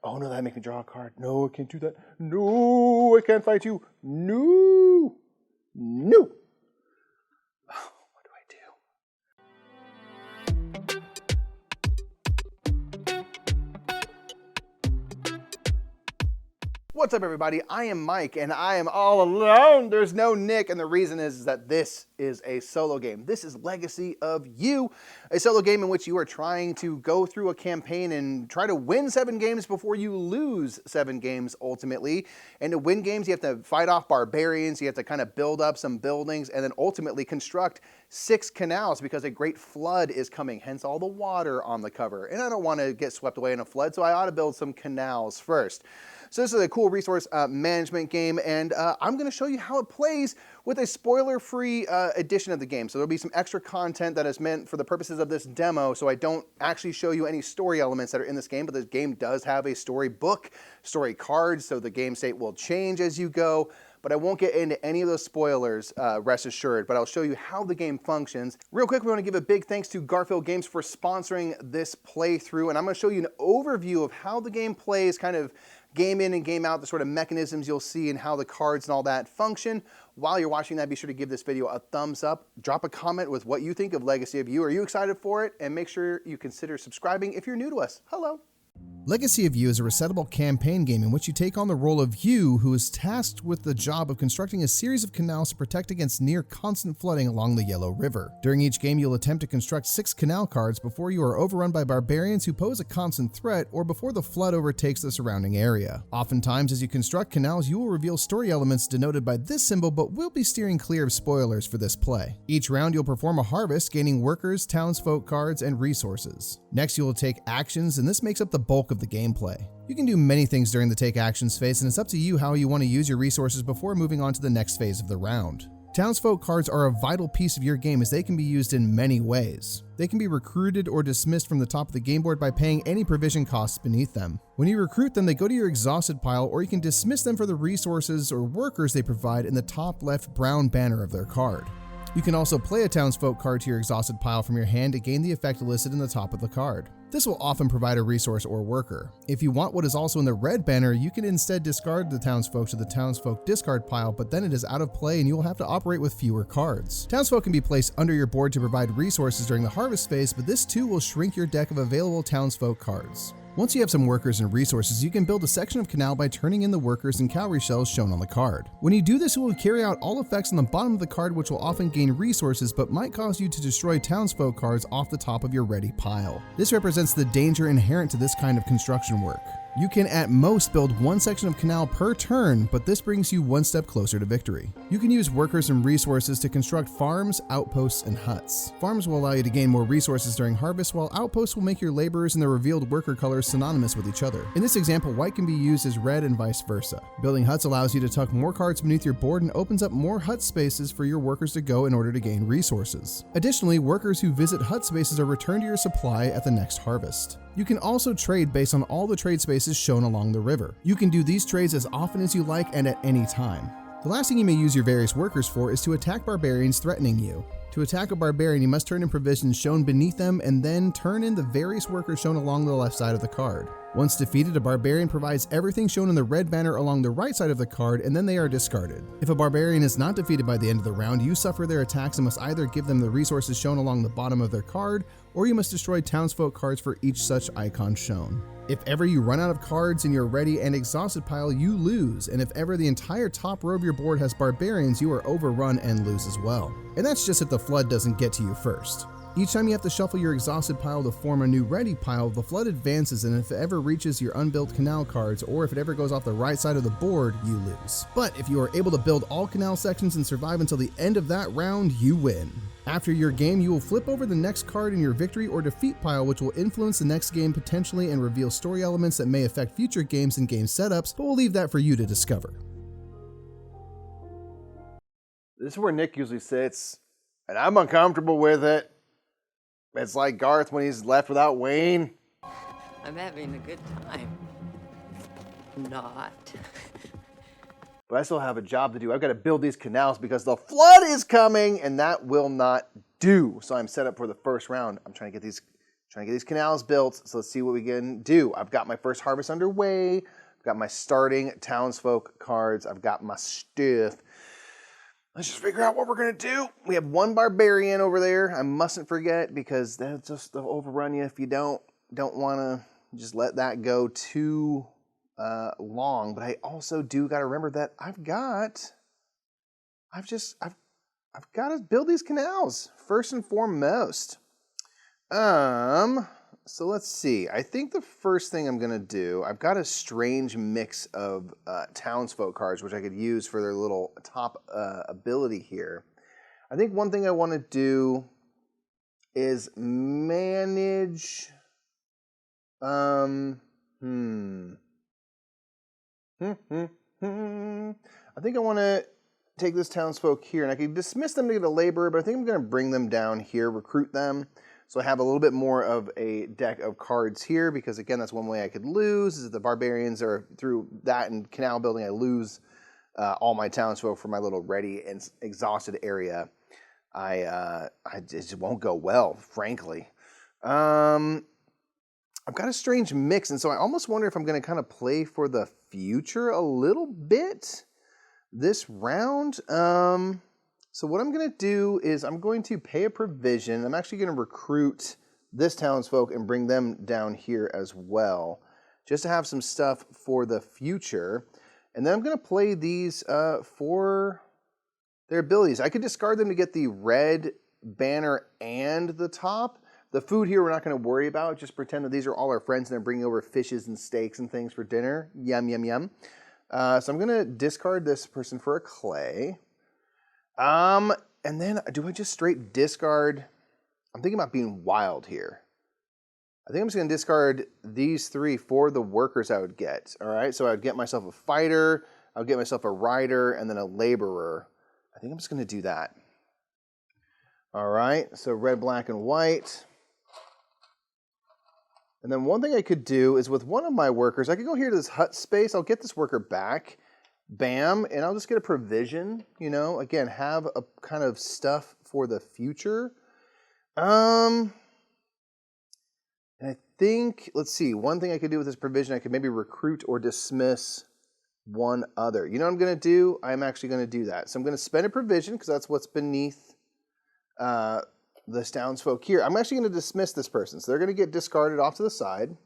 Oh no, that makes me draw a card. No, I can't do that. No, I can't fight you. No. No. What do I do? What's up, everybody? I am Mike, and I am all alone. There's no Nick, and the reason is that this is a solo game. This is Legacy of You, a solo game in which you are trying to go through a campaign and try to win 7 games before you lose 7 games ultimately. And to win games, you have to fight off barbarians, you have to kind of build up some buildings, and then ultimately construct 6 canals because a great flood is coming, hence all the water on the cover. And I don't want to get swept away in a flood, so I ought to build some canals first. So this is a cool resource management game, and I'm going to show you how it plays with a spoiler-free edition of the game. So there'll be some extra content that is meant for the purposes of this demo, so I don't actually show you any story elements that are in this game, but this game does have a story book, story cards, so the game state will change as you go. But I won't get into any of those spoilers, rest assured, but I'll show you how the game functions. Real quick, we want to give a big thanks to Garphill Games for sponsoring this playthrough, and I'm going to show you an overview of how the game plays, kind of game in and game out, the sort of mechanisms you'll see and how the cards and all that function. While you're watching that, be sure to give this video a thumbs up, drop a comment with what you think of Legacy of You. Are you excited for it? And make sure you consider subscribing if you're new to us. Hello. Legacy of You is a resettable campaign game in which you take on the role of You, who is tasked with the job of constructing a series of canals to protect against near constant flooding along the Yellow River. During each game, you'll attempt to construct 6 canal cards before you are overrun by barbarians who pose a constant threat, or before the flood overtakes the surrounding area. Oftentimes, as you construct canals, you will reveal story elements denoted by this symbol, but we'll be steering clear of spoilers for this play. Each round, you'll perform a harvest, gaining workers, townsfolk cards, and resources. Next, you will take actions, and this makes up the bulk of the gameplay. You can do many things during the take actions phase, and it's up to you how you want to use your resources before moving on to the next phase of the round. Townsfolk cards are a vital piece of your game as they can be used in many ways. They can be recruited or dismissed from the top of the game board by paying any provision costs beneath them. When you recruit them, they go to your exhausted pile, or you can dismiss them for the resources or workers they provide in the top left brown banner of their card. You can also play a townsfolk card to your exhausted pile from your hand to gain the effect listed in the top of the card. This will often provide a resource or worker. If you want what is also in the red banner, you can instead discard the townsfolk to the townsfolk discard pile, but then it is out of play and you will have to operate with fewer cards. Townsfolk can be placed under your board to provide resources during the harvest phase, but this too will shrink your deck of available townsfolk cards. Once you have some workers and resources, you can build a section of canal by turning in the workers and cowrie shells shown on the card. When you do this, it will carry out all effects on the bottom of the card, which will often gain resources, but might cause you to destroy townsfolk cards off the top of your ready pile. This represents the danger inherent to this kind of construction work. You can at most build 1 section of canal per turn, but this brings you 1 step closer to victory. You can use workers and resources to construct farms, outposts, and huts. Farms will allow you to gain more resources during harvest, while outposts will make your laborers and the revealed worker colors synonymous with each other. In this example, white can be used as red and vice versa. Building huts allows you to tuck more cards beneath your board and opens up more hut spaces for your workers to go in order to gain resources. Additionally, workers who visit hut spaces are returned to your supply at the next harvest. You can also trade based on all the trade spaces shown along the river. You can do these trades as often as you like and at any time. The last thing you may use your various workers for is to attack barbarians threatening you. To attack a barbarian, you must turn in provisions shown beneath them and then turn in the various workers shown along the left side of the card. Once defeated, a barbarian provides everything shown in the red banner along the right side of the card, and then they are discarded. If a barbarian is not defeated by the end of the round, you suffer their attacks and must either give them the resources shown along the bottom of their card, or you must destroy townsfolk cards for each such icon shown. If ever you run out of cards in your ready and exhausted pile, you lose, and if ever the entire top row of your board has barbarians, you are overrun and lose as well. And that's just if the flood doesn't get to you first. Each time you have to shuffle your exhausted pile to form a new ready pile, the flood advances, and if it ever reaches your unbuilt canal cards, or if it ever goes off the right side of the board, you lose. But if you are able to build all canal sections and survive until the end of that round, you win. After your game, you will flip over the next card in your victory or defeat pile, which will influence the next game potentially and reveal story elements that may affect future games and game setups, but we'll leave that for you to discover. This is where Nick usually sits, and I'm uncomfortable with it. It's like Garth when he's left without Wayne. I'm having a good time. Not. But I still have a job to do. I've got to build these canals because the flood is coming, and that will not do. So I'm set up for the first round. I'm trying to Trying to get these canals built, so let's see what we can do. I've got my first harvest underway. I've got my starting townsfolk cards. I've got my stuff. Let's just figure out what we're going to do. We have one barbarian over there. I mustn't forget, because that's just the overrun you if you don't want to just let that go too long. But I also do got to remember that I've got to build these canals first and foremost. So let's see. I think the first thing I'm gonna do, I've got a strange mix of townsfolk cards, which I could use for their little top ability here. I think one thing I want to do is manage. I think I want to take this townsfolk here, and I can dismiss them to get a laborer, but I think I'm going to bring them down here, recruit them. So I have a little bit more of a deck of cards here, because again, that's one way I could lose, is that the barbarians are through that and canal building, I lose all my townsfolk for my little ready and exhausted area. I just won't go well, frankly. I've got a strange mix, and so I almost wonder if I'm going to kind of play for the future a little bit this round. So what I'm going to do is I'm going to pay a provision. I'm actually going to recruit this townsfolk and bring them down here as well, just to have some stuff for the future. And then I'm going to play these for their abilities. I could discard them to get the red banner and the top. The food here we're not going to worry about. Just pretend that these are all our friends and they're bringing over fishes and steaks and things for dinner. Yum, yum, yum. So I'm going to discard this person for a clay. And then do I just straight discard? I'm thinking about being wild here. I think I'm just going to discard these three for the workers I would get. All right, so I would get myself a fighter, I would get myself a rider, and then a laborer. I think I'm just going to do that. All right, so red, black, and white. And then one thing I could do is with one of my workers, I could go here to this hut space. I'll get this worker back. Bam, and I'll just get a provision, you know, again, have a kind of stuff for the future. And I think, let's see, one thing I could do with this provision, I could maybe recruit or dismiss one other. You know what I'm going to do? I'm actually going to do that. So I'm going to spend a provision, because that's what's beneath this townsfolk here. I'm actually going to dismiss this person. So they're going to get discarded off to the side.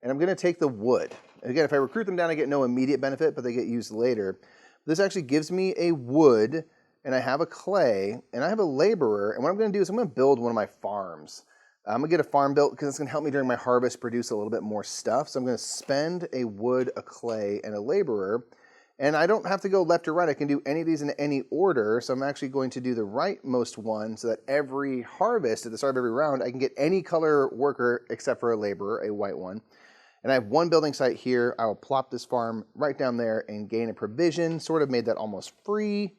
And I'm going to take the wood. Again, if I recruit them down, I get no immediate benefit, but they get used later. This actually gives me a wood, and I have a clay, and I have a laborer. And what I'm going to do is I'm going to build one of my farms. I'm going to get a farm built because it's going to help me during my harvest produce a little bit more stuff. So I'm going to spend a wood, a clay, and a laborer. And I don't have to go left or right. I can do any of these in any order. So I'm actually going to do the rightmost one so that every harvest, at the start of every round, I can get any color worker except for a laborer, a white one. And I have one building site here. I will plop this farm right down there and gain a provision. Sort of made that almost free.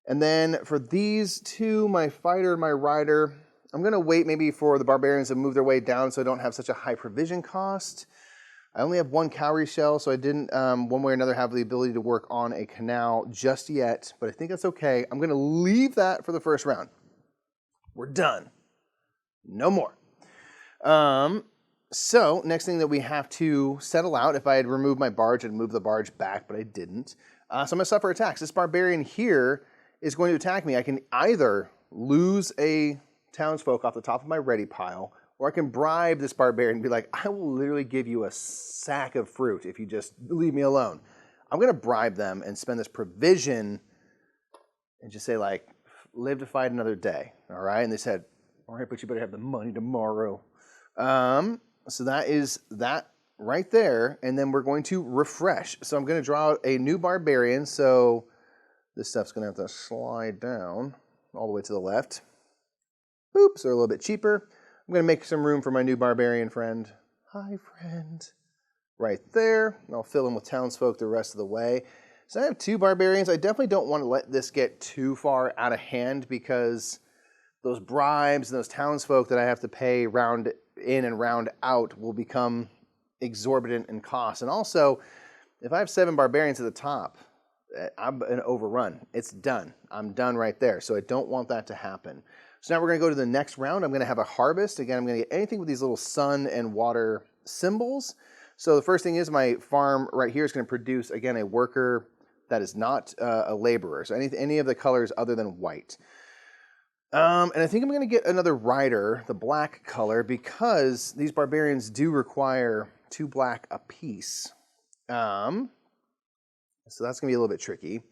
And then for these two, my fighter and my rider, I'm going to wait maybe for the barbarians to move their way down so I don't have such a high provision cost. I only have one cowrie shell, so I didn't, one way or another, have the ability to work on a canal just yet. But I think that's okay. I'm going to leave that for the first round. We're done. No more. So, next thing that we have to settle out, if I had removed my barge, I'd move the barge back, but I didn't. So I'm going to suffer attacks. This barbarian here is going to attack me. I can either lose a townsfolk off the top of my ready pile, or I can bribe this barbarian and be like, I will literally give you a sack of fruit if you just leave me alone. I'm going to bribe them and spend this provision and just say, like, live to fight another day, all right? And they said, all right, but you better have the money tomorrow. So that is that right there, and then we're going to refresh. So I'm going to draw out a new barbarian, so this stuff's going to have to slide down all the way to the left. Boop, so they're a little bit cheaper. I'm going to make some room for my new barbarian friend. Hi, friend. Right there. I'll fill in with townsfolk the rest of the way. So I have two barbarians. I definitely don't want to let this get too far out of hand, because those bribes and those townsfolk that I have to pay round in and round out will become exorbitant in cost. And also, if I have 7 barbarians at the top, I'm an overrun. It's done. I'm done right there. So I don't want that to happen. So now we're going to go to the next round. I'm going to have a harvest. Again, I'm going to get anything with these little sun and water symbols. So the first thing is my farm right here is going to produce, again, a worker that is not a laborer. So any of the colors other than white. And I think I'm going to get another rider, the black color, because these barbarians do require 2 black apiece. So that's going to be a little bit tricky.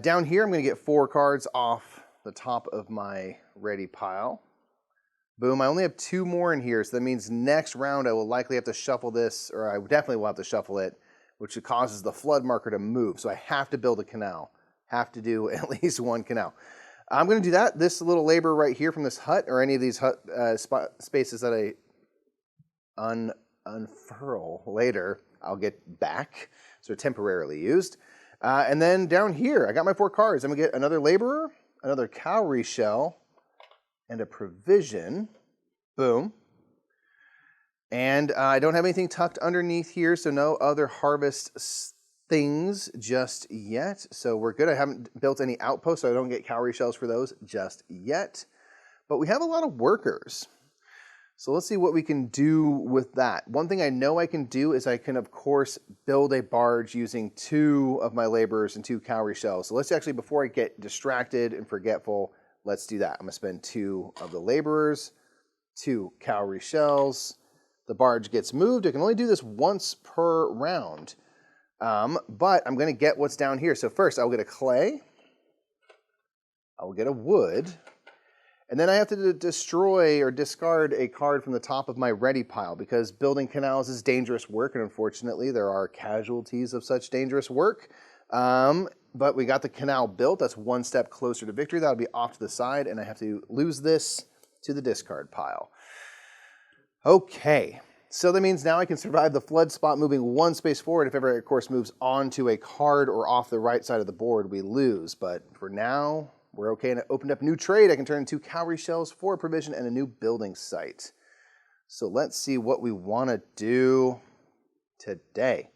Down here, I'm going to get 4 cards off the top of my ready pile. Boom, I only have 2 more in here, so that means next round I will likely have to shuffle this, or I definitely will have to shuffle it, which causes the flood marker to move. So I have to build a canal. Have to do at least 1 canal. I'm going to do that. This little labor right here from this hut, or any of these hut spaces that I unfurl later, I'll get back. So temporarily used. And then down here, I got my 4 cards. I'm going to get another laborer, another cowrie shell, and a provision. Boom. And I don't have anything tucked underneath here, so no other harvest things just yet. So we're good. I haven't built any outposts, so I don't get cowrie shells for those just yet. But we have a lot of workers. So let's see what we can do with that. One thing I know I can do is I can, of course, build a barge using 2 of my laborers and 2 cowrie shells. So let's actually, before I get distracted and forgetful, let's do that. I'm going to spend 2 of the laborers, 2 cowrie shells. The barge gets moved. I can only do this once per round. But I'm going to get what's down here. So first, I'll get a clay. I'll get a wood. And then I have to destroy or discard a card from the top of my ready pile, because building canals is dangerous work, and unfortunately there are casualties of such dangerous work. But we got the canal built. That's 1 step closer to victory. That'll be off to the side, and I have to lose this to the discard pile. Okay, so that means now I can survive the flood spot moving 1 space forward. If ever, of course, moves onto a card or off the right side of the board, we lose. But for now, we're okay, and it opened up new trade. I can turn 2 cowrie shells for a provision and a new building site. So let's see what we want to do today.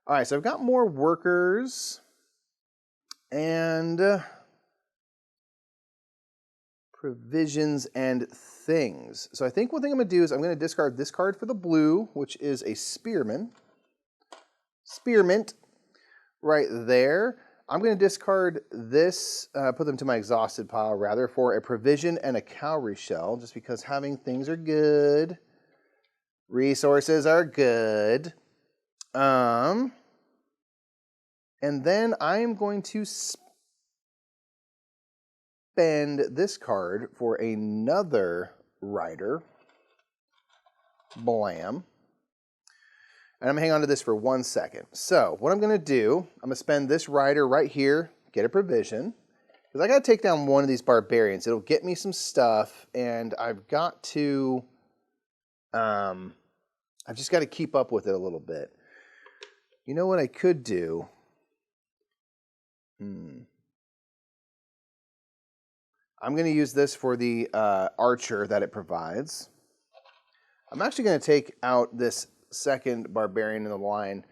All right, so I've got more workers and provisions and things. So I think one thing I'm going to do is I'm going to discard this card for the blue, which is a spearman. Spearmint right there. I'm going to discard this, put them to my exhausted pile rather, for a provision and a cowrie shell, just because having things are good. Resources are good. And then I am going to spend this card for another rider. Blam. And I'm going to hang on to this for 1 second. So what I'm going to do, I'm going to spend this rider right here, get a provision. Because I got to take down one of these barbarians. It'll get me some stuff, and I've got to, I've just got to keep up with it a little bit. You know what I could do? I'm going to use this for the archer that it provides. I'm actually going to take out this second barbarian in the line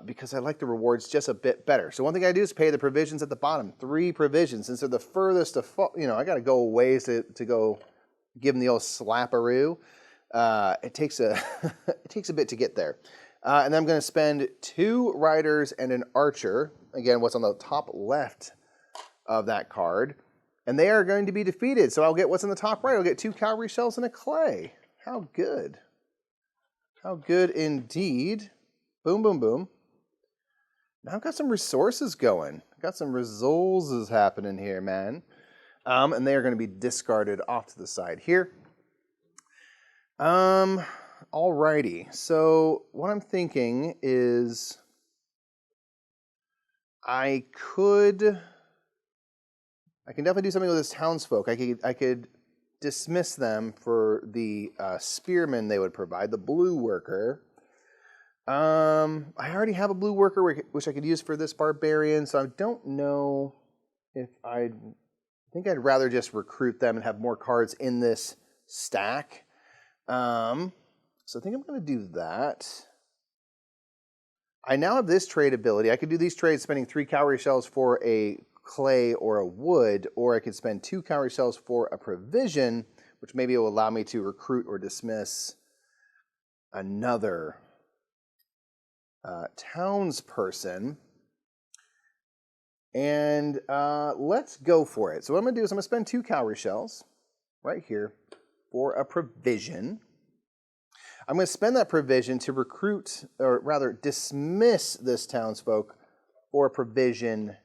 because I like the rewards just a bit better. So one thing I do is pay the provisions at the bottom. 3 provisions. Since they're the furthest to fall, you know, I got to go a ways to go give them the old slapperoo. It takes a it takes a bit to get there. And then I'm going to spend 2 riders and an archer. Again, what's on the top left of that card. And they are going to be defeated. So I'll get what's on the top right. I'll get 2 cowrie shells and a clay. How good. How good indeed. Boom, boom, boom. Now I've got some resources going. I've got some resources happening here, man. And they are going to be discarded off to the side here. Alrighty. So what I'm thinking is I can definitely do something with this townsfolk. I could dismiss them for the spearmen they would provide, the blue worker. I already have a blue worker which I could use for this barbarian, so I don't know if I think I'd rather just recruit them and have more cards in this stack. So I think I'm going to do that. I now have this trade ability. I could do these trades spending 3 cowrie shells for a clay or a wood, or I could spend 2 cowrie shells for a provision, which maybe will allow me to recruit or dismiss another townsperson. And let's go for it. So what I'm going to do is I'm going to spend 2 cowrie shells right here for a provision. I'm going to spend that provision to recruit, or rather dismiss this townsfolk for a provision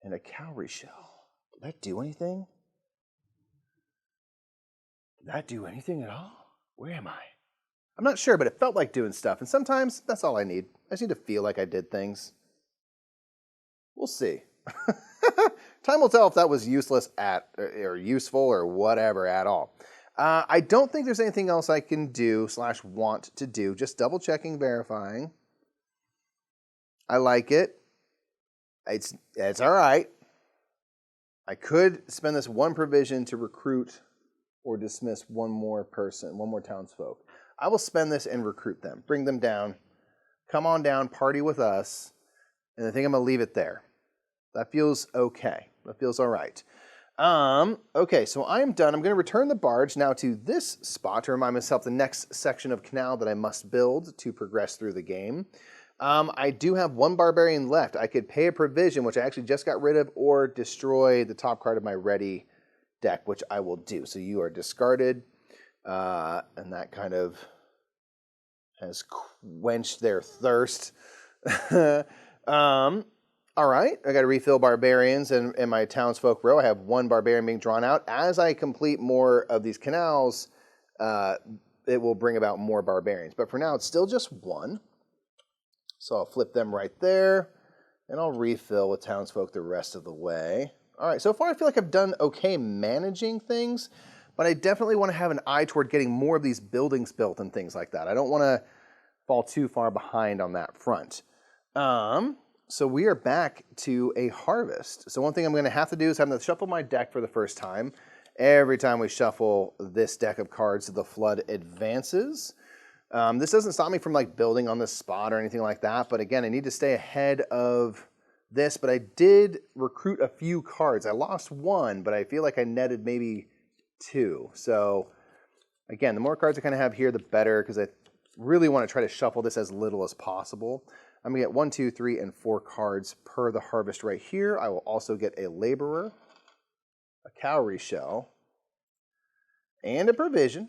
and a cowrie shell. Did that do anything? Did that do anything at all? Where am I? I'm not sure, but it felt like doing stuff. And sometimes that's all I need. I just need to feel like I did things. We'll see. Time will tell if that was useless or useful or whatever at all. I don't think there's anything else I can do / want to do. Just double checking, verifying. I like it. It's all right. I could spend this 1 provision to recruit or dismiss one more person, one more townsfolk. I will spend this and recruit them. Bring them down. Come on down, party with us. And I think I'm going to leave it there. That feels okay. That feels all right. Okay, so I am done. I'm going to return the barge now to this spot to remind myself the next section of canal that I must build to progress through the game. I do have 1 barbarian left. I could pay a provision, which I actually just got rid of, or destroy the top card of my ready deck, which I will do. So you are discarded, and that kind of has quenched their thirst. All right, I got to refill barbarians in my townsfolk row. I have 1 barbarian being drawn out. As I complete more of these canals, it will bring about more barbarians. But for now, it's still just 1. So I'll flip them right there, and I'll refill with townsfolk the rest of the way. All right, so far I feel like I've done okay managing things, but I definitely want to have an eye toward getting more of these buildings built and things like that. I don't want to fall too far behind on that front. So we are back to a harvest. So one thing I'm going to have to do is I'm going to shuffle my deck for the first time. Every time we shuffle this deck of cards, the flood advances. This doesn't stop me from like building on this spot or anything like that. But again, I need to stay ahead of this. But I did recruit a few cards. I lost 1, but I feel like I netted maybe 2. So again, the more cards I kind of have here, the better, because I really want to try to shuffle this as little as possible. I'm going to get 1, 2, 3, and 4 cards per the harvest right here. I will also get a laborer, a cowrie shell, and a provision.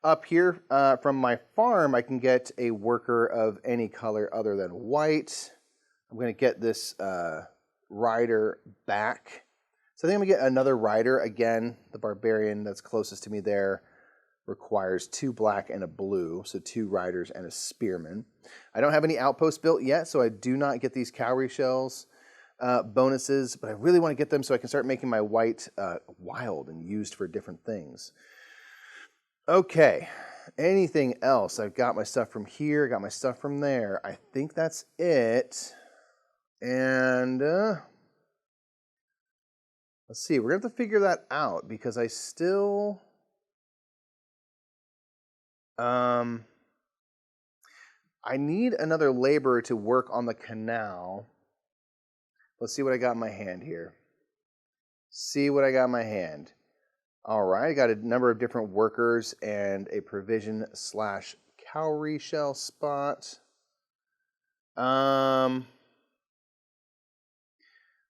Up here from my farm, I can get a worker of any color other than white. I'm going to get this rider back. So I think I'm going to get another rider. Again, the barbarian that's closest to me there requires 2 black and a blue, so 2 riders and a spearman. I don't have any outposts built yet, so I do not get these cowrie shells bonuses, but I really want to get them so I can start making my white wild and used for different things. Okay, anything else? I've got my stuff from here, got my stuff from there. I think that's it. And let's see, we're going to have to figure that out because I still... I need another laborer to work on the canal. Let's see what I got in my hand here. See what I got in my hand. All right, I got a number of different workers and a provision / cowrie shell spot.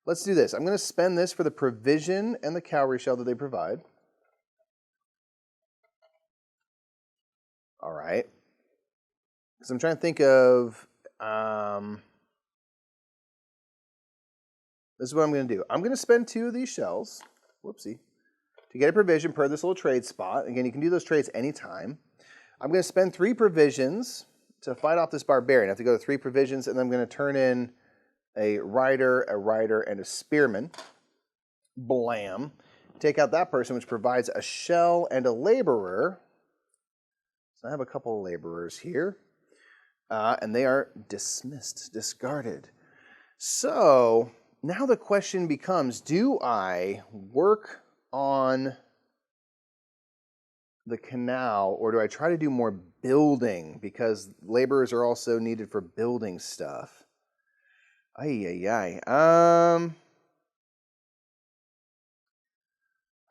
Let's do this. I'm going to spend this for the provision and the cowrie shell that they provide. All right. Because I'm trying to think of, this is what I'm going to do. I'm going to spend 2 of these shells, whoopsie, to get a provision per this little trade spot. Again, you can do those trades anytime. I'm going to spend 3 provisions to fight off this barbarian. I have to go to 3 provisions, and then I'm going to turn in a rider, and a spearman. Blam. Take out that person, which provides a shell and a laborer. So I have a couple of laborers here. And they are dismissed, discarded. So now the question becomes, do I work on the canal or do I try to do more building? Because laborers are also needed for building stuff. Ay.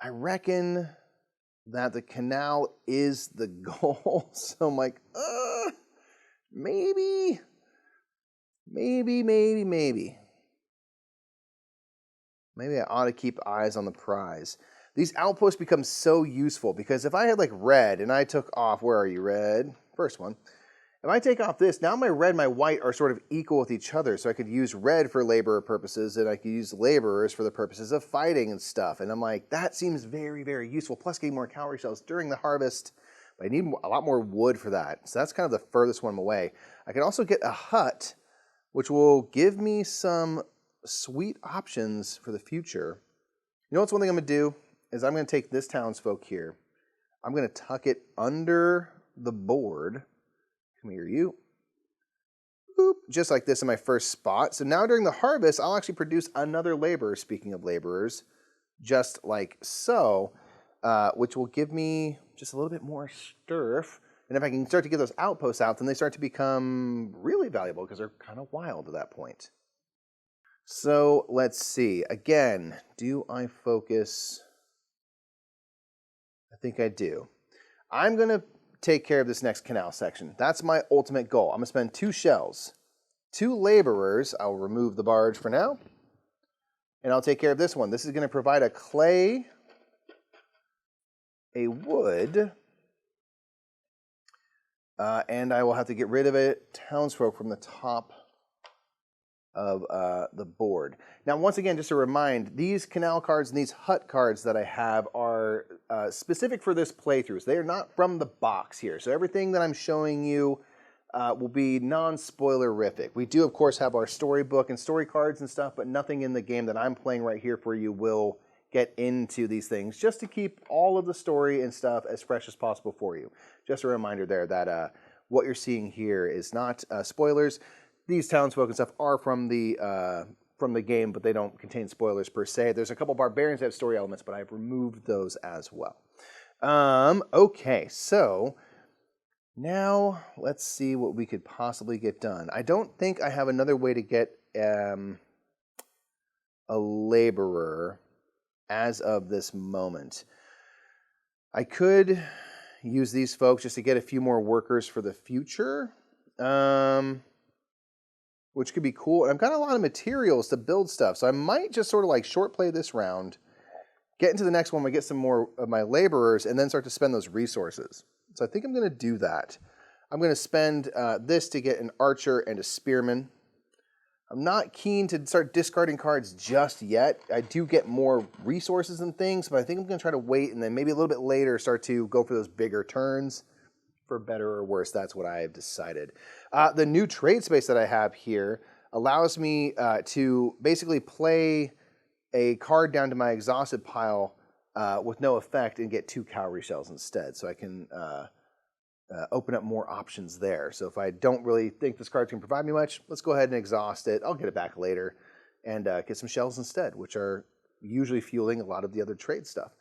I reckon that the canal is the goal. So I'm like, maybe. Maybe I ought to keep eyes on the prize. These outposts become so useful because if I had like red and I took off, where are you, red? First one. If I take off this, now my red and my white are sort of equal with each other. So I could use red for laborer purposes and I could use laborers for the purposes of fighting and stuff. And I'm like, that seems very, very useful. Plus getting more cowrie shells during the harvest. But I need a lot more wood for that. So that's kind of the furthest one away. I can also get a hut, which will give me some sweet options for the future. You know what's one thing I'm going to do? Is I'm going to take this townsfolk here. I'm going to tuck it under the board. Come here, you. Boop, just like this in my first spot. So now during the harvest, I'll actually produce another laborer, speaking of laborers, just like so, which will give me just a little bit more sturf. And if I can start to get those outposts out, then they start to become really valuable because they're kind of wild at that point. So let's see. Again, do I focus? I think I do. I'm going to take care of this next canal section. That's my ultimate goal. I'm going to spend 2 shells, 2 laborers. I'll remove the barge for now. And I'll take care of this one. This is going to provide a clay, a wood, and I will have to get rid of it, townsfolk, from the top of the board. Now, once again, just to remind, these canal cards and these hut cards that I have are specific for this playthrough. So they are not from the box here. So everything that I'm showing you will be non-spoilerific. We do, of course, have our storybook and story cards and stuff, but nothing in the game that I'm playing right here for you will get into these things, just to keep all of the story and stuff as fresh as possible for you. Just a reminder there that what you're seeing here is not spoilers. These townsfolk and stuff are from the game, but they don't contain spoilers per se. There's a couple barbarians that have story elements, but I've removed those as well. Okay, so now let's see what we could possibly get done. I don't think I have another way to get a laborer as of this moment. I could use these folks just to get a few more workers for the future, which could be cool. And I've got a lot of materials to build stuff, so I might just sort of like short play this round, get into the next one, I get some more of my laborers, and then start to spend those resources. So I think I'm going to do that. I'm going to spend this to get an archer and a spearman. I'm not keen to start discarding cards just yet. I do get more resources and things, but I think I'm going to try to wait and then maybe a little bit later start to go for those bigger turns. For better or worse, that's what I have decided. The new trade space that I have here allows me to basically play a card down to my exhausted pile with no effect and get 2 cowrie shells instead. So I can open up more options there. So if I don't really think this card can provide me much, let's go ahead and exhaust it. I'll get it back later and get some shells instead, which are usually fueling a lot of the other trade stuff.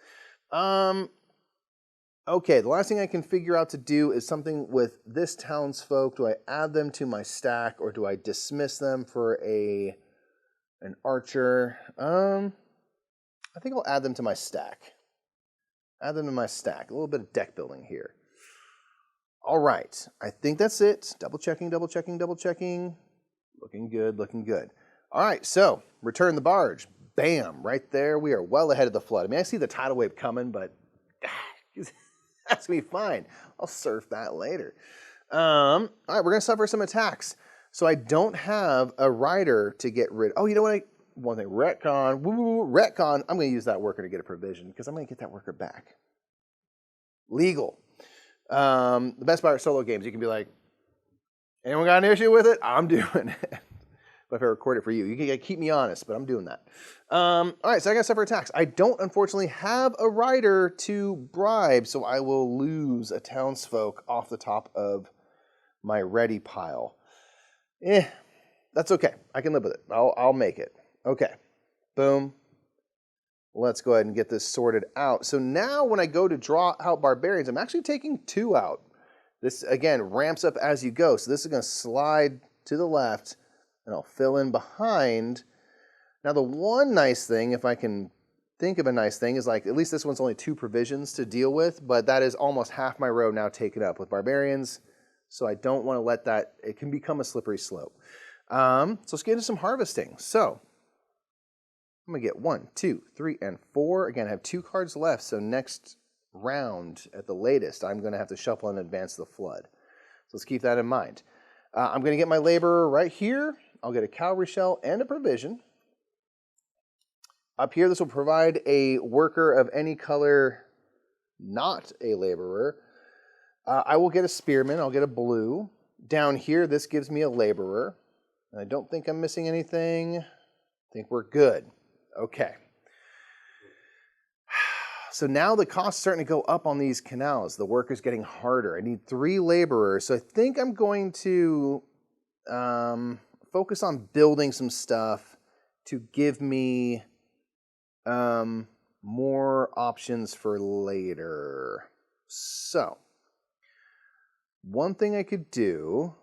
Okay, the last thing I can figure out to do is something with this townsfolk. Do I add them to my stack or do I dismiss them for an archer? I think I'll add them to my stack. Add them to my stack. A little bit of deck building here. All right, I think that's it. Double checking, double checking, double checking. Looking good, looking good. All right, so return the barge. Bam, right there. We are well ahead of the flood. I mean, I see the tidal wave coming, but that's going to be fine. I'll surf that later. All right, we're going to suffer some attacks. So I don't have a rider to get rid of. Oh, you know what? One thing, retcon. Woo, retcon. I'm going to use that worker to get a provision because I'm going to get that worker back. Legal. The best part of solo games, you can be like, anyone got an issue with it? I'm doing it. But if I record it for you, you can keep me honest, but I'm doing that. All right, so I got suffer attacks. I don't, unfortunately, have a rider to bribe, so I will lose a townsfolk off the top of my ready pile. That's okay. I can live with it. I'll make it. Okay. Boom. Let's go ahead and get this sorted out. So now when I go to draw out barbarians, I'm actually taking 2 out. This, again, ramps up as you go. So this is going to slide to the left, and I'll fill in behind. Now the one nice thing, if I can think of a nice thing is like, at least this one's only 2 provisions to deal with, but that is almost half my row now taken up with barbarians. So I don't want to let that, it can become a slippery slope. So let's get into some harvesting. So I'm going to get 1, 2, 3, and 4. Again, I have 2 cards left, so next round at the latest, I'm going to have to shuffle and advance the flood. So let's keep that in mind. I'm going to get my laborer right here. I'll get a cowrie shell and a provision. Up here, this will provide a worker of any color, not a laborer. I will get a spearman. I'll get a blue. Down here, this gives me a laborer. And I don't think I'm missing anything. I think we're good. Okay. So now the cost's starting to go up on these canals. The work is getting harder. I need 3 laborers. So I think I'm going to focus on building some stuff to give me more options for later. So one thing I could do,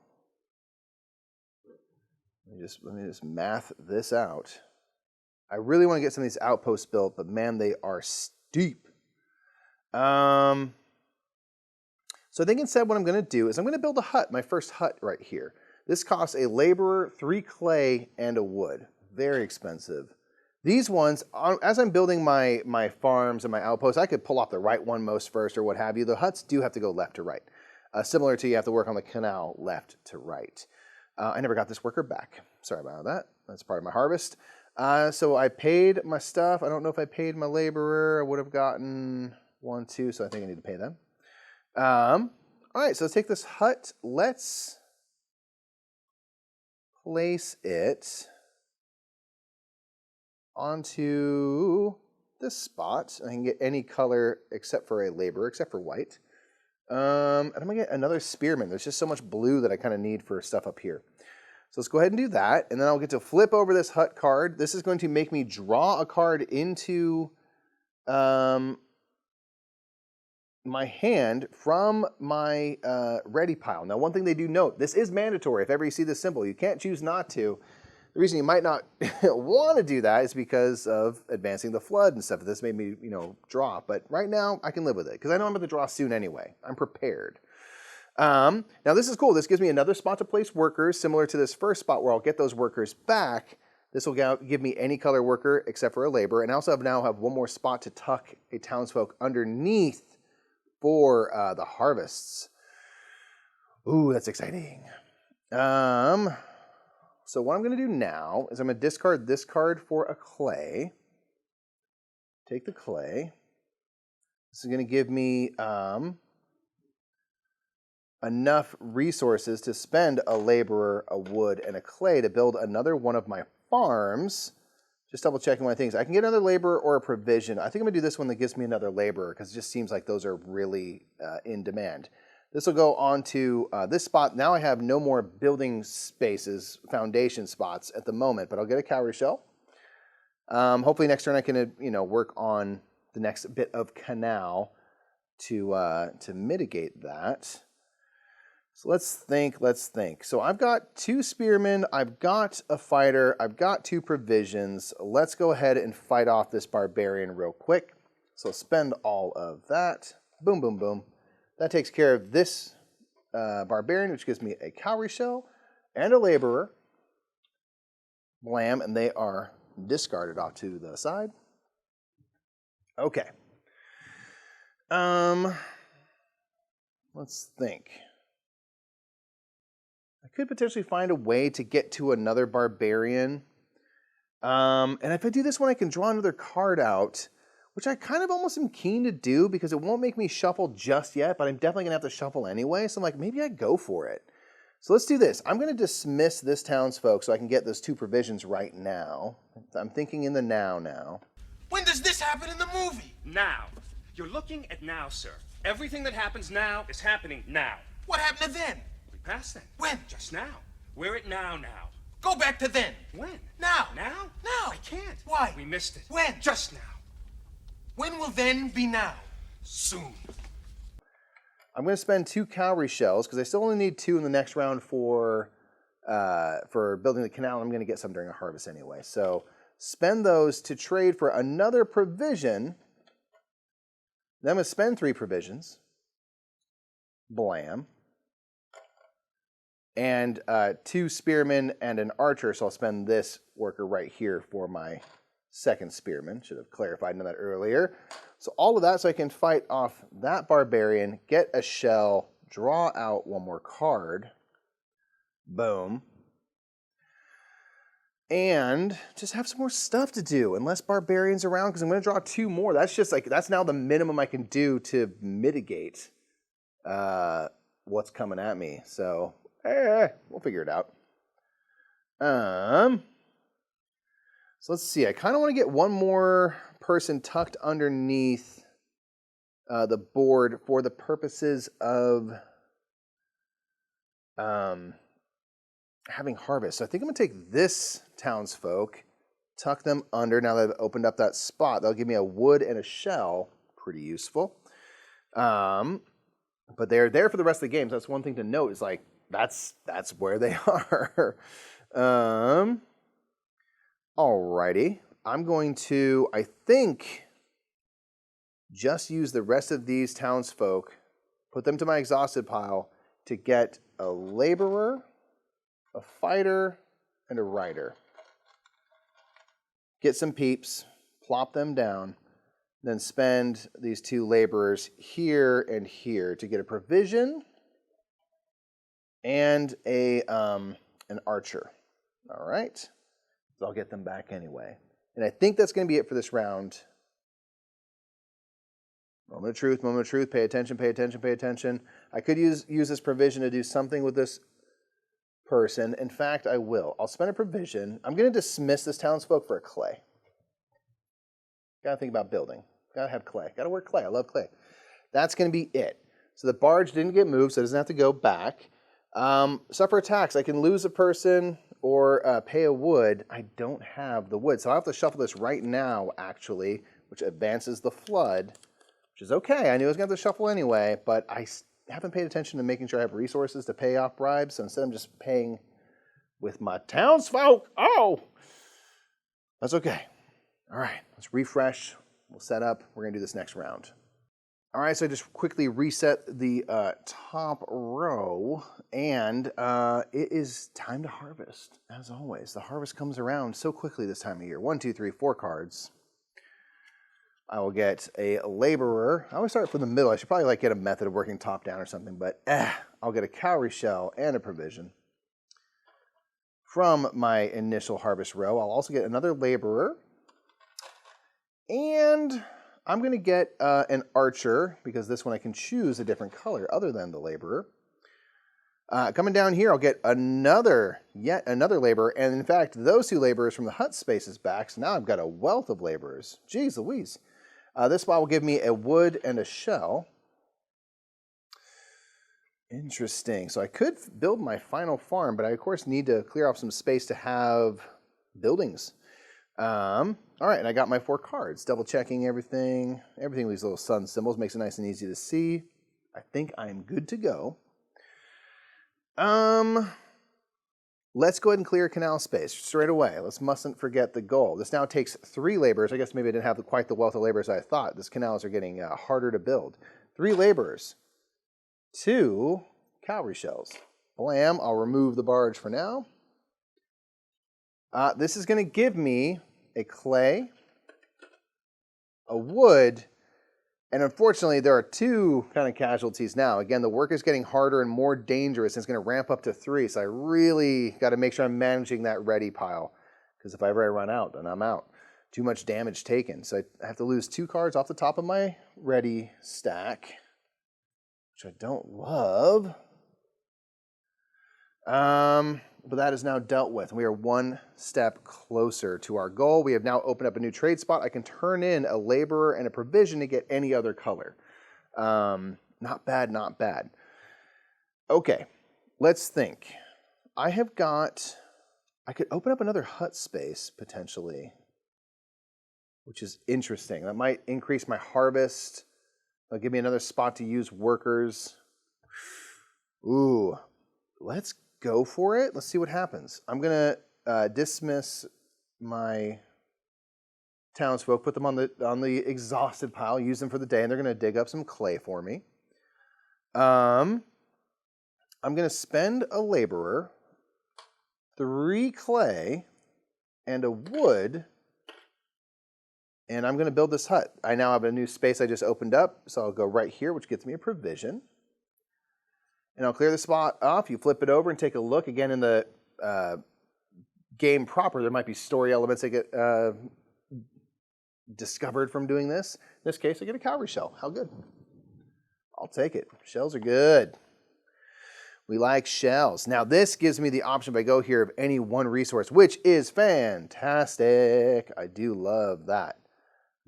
let me just math this out. I really want to get some of these outposts built, but man, they are steep. So I think instead what I'm going to do is I'm going to build a hut, my first hut right here. This costs a laborer, 3 clay, and a wood. Very expensive. These ones, as I'm building my farms and my outposts, I could pull off the right one most first or what have you. The huts do have to go left to right. Similar to you have to work on the canal left to right. I never got this worker back. Sorry about that. That's part of my harvest. So I paid my stuff. I don't know if I paid my laborer. I would have gotten 1, 2, so I think I need to pay them. All right, so let's take this hut. Let's place it onto this spot. I can get any color except for a laborer, except for white. And I'm going to get another spearman. There's just so much blue that I kind of need for stuff up here. So let's go ahead and do that, and then I'll get to flip over this hut card. This is going to make me draw a card into my hand from my ready pile. Now, one thing they do note, this is mandatory. If ever you see this symbol, you can't choose not to. The reason you might not want to do that is because of advancing the flood and stuff. This made me, draw. But right now, I can live with it because I know I'm going to draw soon anyway. I'm prepared. Now, this is cool. This gives me another spot to place workers, similar to this first spot where I'll get those workers back. This will give me any color worker except for a laborer. And I also now have one more spot to tuck a townsfolk underneath for the harvests. Ooh, that's exciting. So what I'm going to do now is I'm going to discard this card for a clay. Take the clay. This is going to give me enough resources to spend a laborer, a wood, and a clay to build another one of my farms. Just double checking my things. I can get another laborer or a provision. I think I'm going to do this one that gives me another laborer because it just seems like those are really in demand. This will go on to this spot. Now I have no more building spaces, foundation spots at the moment, but I'll get a cowrie shell. Hopefully next turn I can work on the next bit of canal to mitigate that. So let's think. So I've got 2 spearmen, I've got a fighter, I've got 2 provisions. Let's go ahead and fight off this barbarian real quick. So spend all of that. Boom, boom, boom. That takes care of this barbarian, which gives me a cowrie shell and a laborer. Blam, and they are discarded off to the side. Okay. Let's think. I could potentially find a way to get to another barbarian. And if I do this one, I can draw another card out, which I kind of almost am keen to do because it won't make me shuffle just yet, but I'm definitely going to have to shuffle anyway. So I'm like, maybe I go for it. So let's do this. I'm going to dismiss this townsfolk so I can get those 2 provisions right now. I'm thinking in the now. When does this happen in the movie? Now. You're looking at now, sir. Everything that happens now is happening now. What happened to then? We passed then. When? Just now. We're at now. Go back to then. When? Now. Now? Now. I can't. Why? We missed it. When? Just now. When will then be now? Soon. I'm going to spend 2 cowrie shells because I still only need 2 in the next round for building the canal. I'm going to get some during a harvest anyway. So spend those to trade for another provision. Then I'm going to spend 3 provisions. Blam. And 2 spearmen and an archer, so I'll spend this worker right here for my second spearman. Should have clarified that earlier. So all of that so I can fight off that barbarian, get a shell, draw out 1 more card. Boom. And just have some more stuff to do, and less barbarians around, because I'm going to draw 2 more. That's just like, that's now the minimum I can do to mitigate what's coming at me. So, we'll figure it out. So let's see. I kind of want to get 1 more person tucked underneath the board for the purposes of having harvest. So I think I'm going to take this townsfolk, tuck them under. Now that I've opened up that spot, that'll give me a wood and a shell. Pretty useful. But they're there for the rest of the game. So that's one thing to note, is like, that's where they are. Alrighty. I'm going to, I think, just use the rest of these townsfolk, put them to my exhausted pile to get a laborer, a fighter, and a rider. Get some peeps, plop them down, then spend these 2 laborers here and here to get a provision and an archer. All right. So I'll get them back anyway. And I think that's going to be it for this round. Moment of truth, pay attention, pay attention, pay attention. I could use this provision to do something with this person. In fact, I will. I'll spend a provision. I'm going to dismiss this townsfolk for a clay. Got to think about building. Got to have clay. Got to work clay. I love clay. That's going to be it. So the barge didn't get moved, so it doesn't have to go back. Suffer attacks. I can lose a person or pay a wood. I don't have the wood, so I have to shuffle this right now, actually, which advances the flood, which is okay. I knew I was going to have to shuffle anyway, but I haven't paid attention to making sure I have resources to pay off bribes, so instead I'm just paying with my townsfolk. Oh! That's okay. All right, let's refresh. We'll set up. We're going to do this next round. All right, so I just quickly reset the top row, and it is time to harvest, as always. The harvest comes around so quickly this time of year. 1, 2, 3, 4 cards. I will get a laborer. I always start from the middle. I should probably get a method of working top down or something, but I'll get a cowrie shell and a provision. From my initial harvest row, I'll also get another laborer. And I'm going to get an archer, because this one I can choose a different color other than the laborer. Coming down here, I'll get yet another laborer. And in fact, those 2 laborers from the hut space is back. So now I've got a wealth of laborers. Jeez Louise. This spot will give me a wood and a shell. Interesting. So I could build my final farm, but I, of course, need to clear off some space to have buildings. All right, and I got my 4 cards. Double checking everything. Everything with these little sun symbols makes it nice and easy to see. I think I'm good to go. Let's go ahead and clear canal space straight away. Let's mustn't forget the goal. This now takes 3 laborers. I guess maybe I didn't have quite the wealth of laborers I thought. These canals are getting harder to build. 3 laborers. 2 cowrie shells. Blam, I'll remove the barge for now. This is going to give me a clay, a wood, and unfortunately there are 2 kind of casualties now. Again, the work is getting harder and more dangerous, and it's going to ramp up to 3, so I really got to make sure I'm managing that ready pile, because if I ever run out, then I'm out. Too much damage taken. So I have to lose 2 cards off the top of my ready stack, which I don't love. But that is now dealt with. We are 1 step closer to our goal. We have now opened up a new trade spot. I can turn in a laborer and a provision to get any other color. Not bad, not bad. Okay, let's think. I could open up another hut space, potentially, which is interesting. That might increase my harvest. That'll give me another spot to use workers. Ooh, let's go for it. Let's see what happens. I'm going to dismiss my townsfolk, put them on the exhausted pile, use them for the day, and they're going to dig up some clay for me. I'm going to spend a laborer, 3 clay, and a wood, and I'm going to build this hut. I now have a new space I just opened up, so I'll go right here, which gets me a provision. And I'll clear the spot off. You flip it over and take a look. Again, in the game proper, there might be story elements that get discovered from doing this. In this case, I get a cowrie shell. How good? I'll take it. Shells are good. We like shells. Now, this gives me the option if I go here of any one resource, which is fantastic. I do love that.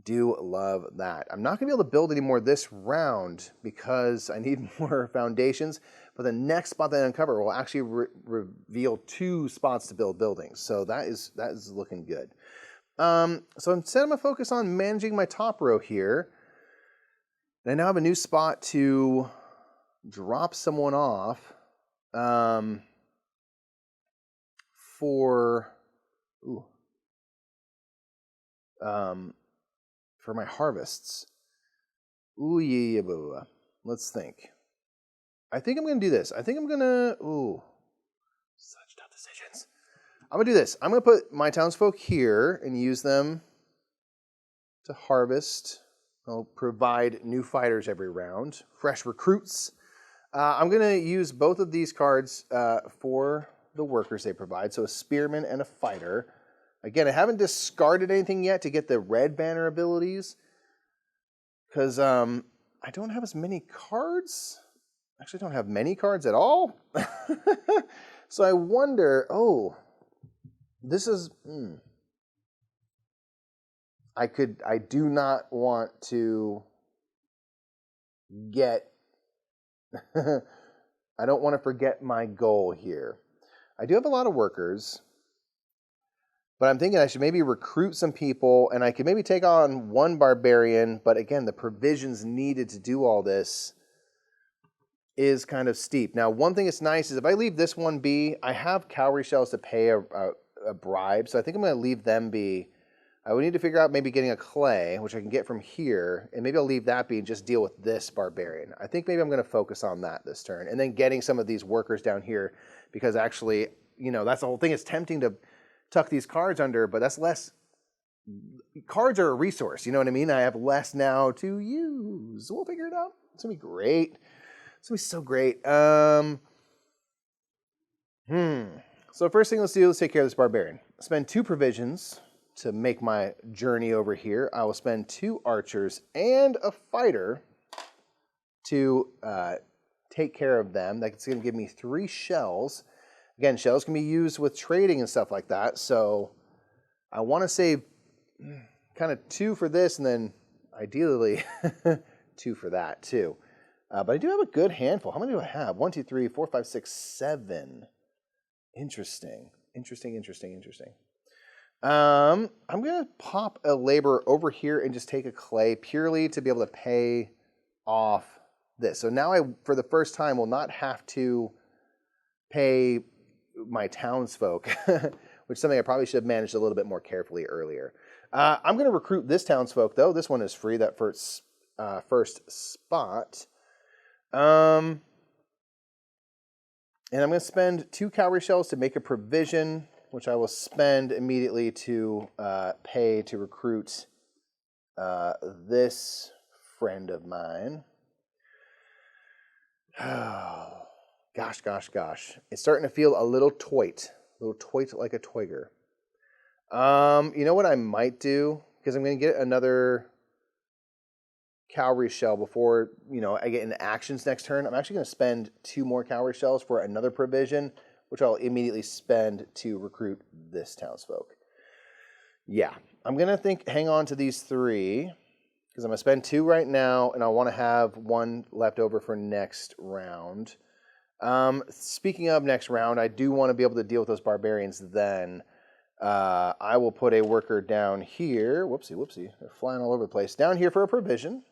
Do love that. I'm not going to be able to build any more this round because I need more foundations, but the next spot that I uncover will actually reveal 2 spots to build buildings. So that is looking good. So instead I'm going to focus on managing my top row here. And I now have a new spot to drop someone off for my harvests. Ooh, yeah, blah, blah, blah. Let's think. I think I'm going to do this. I think I'm going to... Ooh. Such tough decisions. I'm going to do this. I'm going to put my townsfolk here and use them to harvest. I'll provide new fighters every round. Fresh recruits. I'm going to use both of these cards for the workers they provide. So a spearman and a fighter. Again, I haven't discarded anything yet to get the red banner abilities because I don't have as many cards. Actually, I don't have many cards at all. So I wonder, this is, I do not want to get, I don't want to forget my goal here. I do have a lot of workers. But I'm thinking I should maybe recruit some people, and I could maybe take on 1 barbarian. But again, the provisions needed to do all this is kind of steep. Now, one thing that's nice is if I leave this one be, I have cowrie shells to pay a bribe. So I think I'm going to leave them be. I would need to figure out maybe getting a clay, which I can get from here. And maybe I'll leave that be and just deal with this barbarian. I think maybe I'm going to focus on that this turn. And then getting some of these workers down here. Because actually, that's the whole thing. It's tempting to tuck these cards under, but that's less. Cards are a resource, you know what I mean? I have less now to use. We'll figure it out. It's gonna be great. It's gonna be so great. So first thing let's do, let's take care of this barbarian. Spend 2 provisions to make my journey over here. I will spend 2 archers and a fighter to take care of them. That's gonna give me 3 shells. Again, shells can be used with trading and stuff like that, so I want to save kind of 2 for this and then ideally 2 for that too. But I do have a good handful. How many do I have? 1, 2, 3, 4, 5, 6, 7. Interesting. I'm going to pop a laborer over here and just take a clay purely to be able to pay off this. So now I, for the first time, will not have to pay my townsfolk, which is something I probably should have managed a little bit more carefully earlier. I'm going to recruit this townsfolk, though. This one is free, that first spot. And I'm going to spend 2 cowrie shells to make a provision, which I will spend immediately to pay to recruit this friend of mine. Oh. Gosh. It's starting to feel a little toit like a toiger. You know what I might do? Because I'm going to get another cowrie shell before, I get into actions next turn. I'm actually going to spend 2 more cowrie shells for another provision, which I'll immediately spend to recruit this townsfolk. Yeah, I'm going to hang on to these 3, because I'm going to spend 2 right now, and I want to have 1 left over for next round. Speaking of next round, I do want to be able to deal with those barbarians then. I will put a worker down here. Whoopsie. They're flying all over the place. Down here for a provision.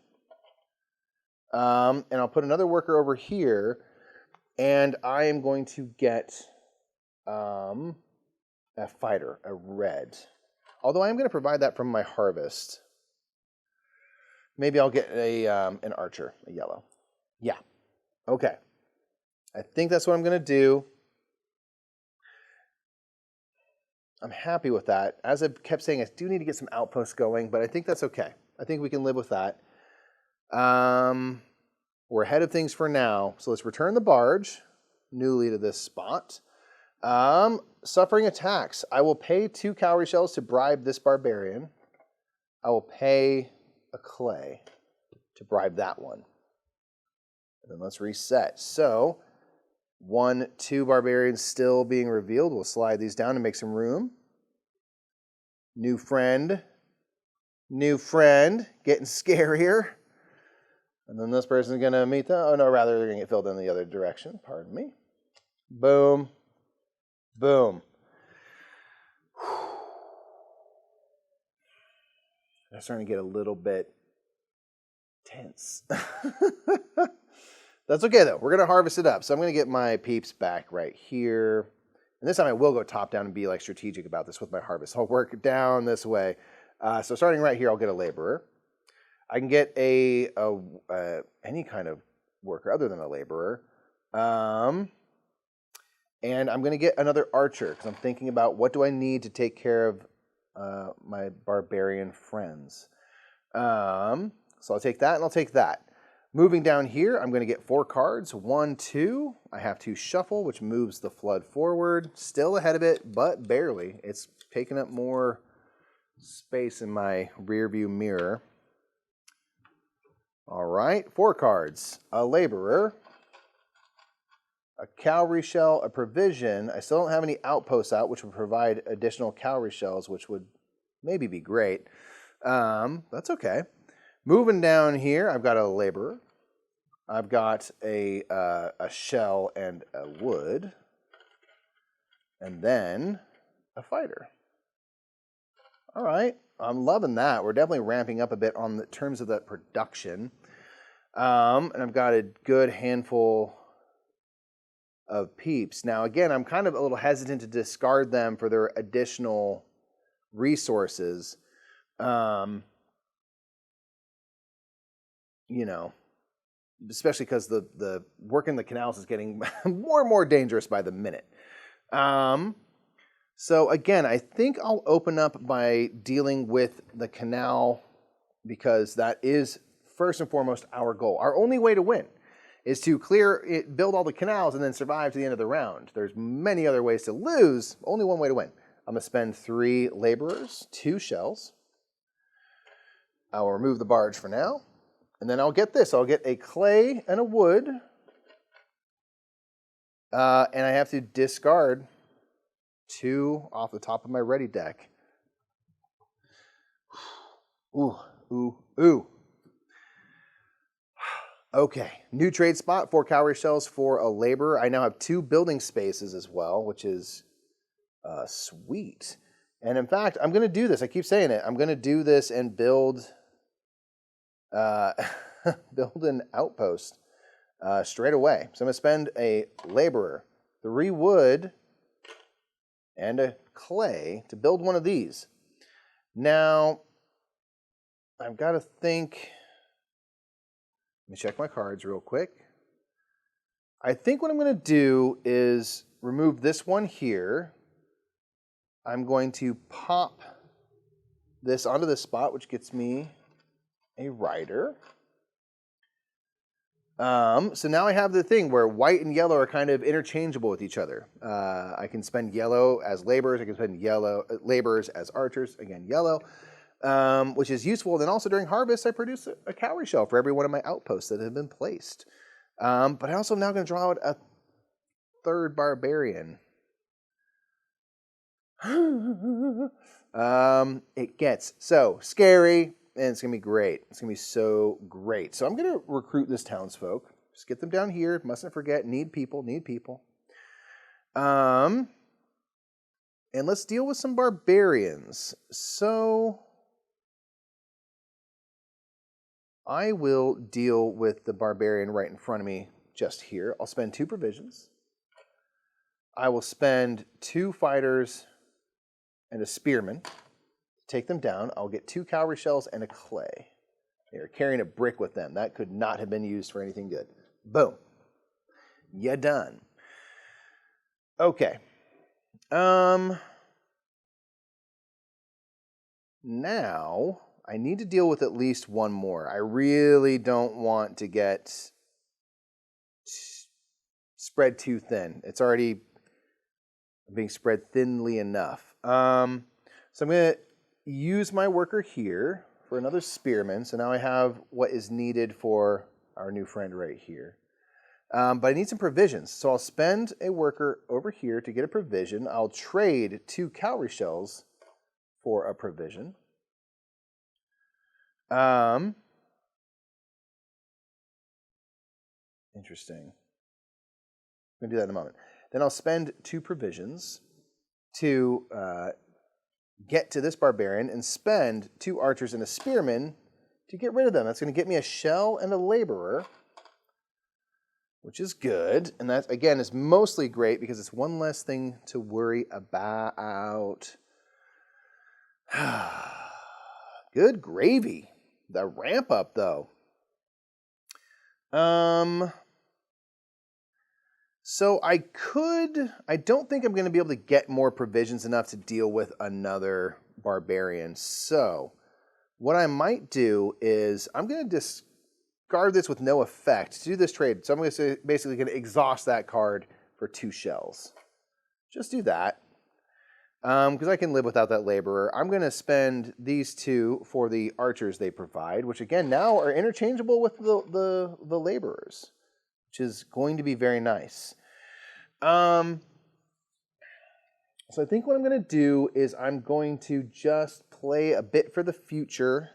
And I'll put another worker over here. And I am going to get a fighter, a red. Although I am going to provide that from my harvest. Maybe I'll get an archer, a yellow. Yeah. Okay. I think that's what I'm going to do. I'm happy with that. As I kept saying, I do need to get some outposts going, but I think that's okay. I think we can live with that. We're ahead of things for now. So let's return the barge newly to this spot. Suffering attacks. I will pay 2 cowrie shells to bribe this barbarian. I will pay a clay to bribe that one. And then let's reset. So 1, 2 barbarians still being revealed. We'll slide these down and make some room. New friend. New friend. Getting scarier. And then this person's going to meet them. Oh, no, rather they're going to get filled in the other direction. Pardon me. Boom. Boom. They're starting to get a little bit tense. That's okay, though. We're going to harvest it up. So I'm going to get my peeps back right here. And this time I will go top down and be like strategic about this with my harvest. I'll work down this way. So starting right here, I'll get a laborer. I can get any kind of worker other than a laborer. And I'm going to get another archer because I'm thinking about what do I need to take care of my barbarian friends. So I'll take that and I'll take that. Moving down here, I'm going to get 4 cards. 1, 2. I have to shuffle, which moves the flood forward. Still ahead of it, but barely. It's taking up more space in my rear view mirror. All right, 4 cards. A laborer, a cowrie shell, a provision. I still don't have any outposts out, which would provide additional cowrie shells, which would maybe be great. That's okay. Moving down here, I've got a laborer. I've got a shell and a wood. And then a fighter. All right, I'm loving that. We're definitely ramping up a bit on the terms of the production. And I've got a good handful of peeps. Now, again, I'm kind of a little hesitant to discard them for their additional resources. You know, especially because the work in the canals is getting more and more dangerous by the minute. So again, I think I'll open up by dealing with the canal because that is first and foremost our goal. Our only way to win is to clear it, build all the canals, and then survive to the end of the round. There's many other ways to lose, only one way to win. I'm going to spend 3 laborers, 2 shells. I'll remove the barge for now. And then I'll get this. I'll get a clay and a wood. And I have to discard 2 off the top of my ready deck. Ooh, ooh, ooh. Okay, new trade spot, 4 cowrie shells for a laborer. I now have 2 building spaces as well, which is sweet. And in fact, I'm going to do this. I keep saying it. I'm going to do this and build build an outpost straight away. So I'm going to spend a laborer, 3 wood, and a clay to build one of these. Now, I've got to think. Let me check my cards real quick. I think what I'm going to do is remove this one here. I'm going to pop this onto this spot, which gets me a rider. So now I have the thing where white and yellow are kind of interchangeable with each other. I can spend yellow as laborers. I can spend yellow laborers as archers. Again, yellow, which is useful. Then also during harvest, I produce a cowrie shell for every one of my outposts that have been placed. But I also am now going to draw out a 3rd barbarian. It gets so scary. And it's going to be great. It's going to be so great. So I'm going to recruit this townsfolk. Just get them down here. Mustn't forget, need people, need people. And let's deal with some barbarians. So I will deal with the barbarian right in front of me just here. I'll spend 2 provisions. I will spend 2 fighters and a spearman. take them down. I'll get 2 cowrie shells and a clay. They're carrying a brick with them. That could not have been used for anything good. Boom. You done. Okay. Now, I need to deal with at least one more. I really don't want to get spread too thin. It's already being spread thinly enough. So I'm going to use my worker here for another spearman. So now I have what is needed for our new friend right here. But I need some provisions. So I'll spend a worker over here to get a provision. I'll trade 2 cowrie shells for a provision. Interesting. I'm going to do that in a moment. Then I'll spend 2 provisions to get to this barbarian and spend 2 archers and a spearman to get rid of them. That's going to get me a shell and a laborer, which is good. And that, again, is mostly great because it's one less thing to worry about. Good gravy. The ramp up, though. So I don't think I'm going to be able to get more provisions enough to deal with another barbarian. So what I might do is I'm going to discard this with no effect to do this trade. So I'm basically going to exhaust that card for 2 shells. Just do that. Because I can live without that laborer. I'm going to spend these 2 for the archers they provide, which again now are interchangeable with the laborers, which is going to be very nice. So I think what I'm going to do is I'm going to just play a bit for the future.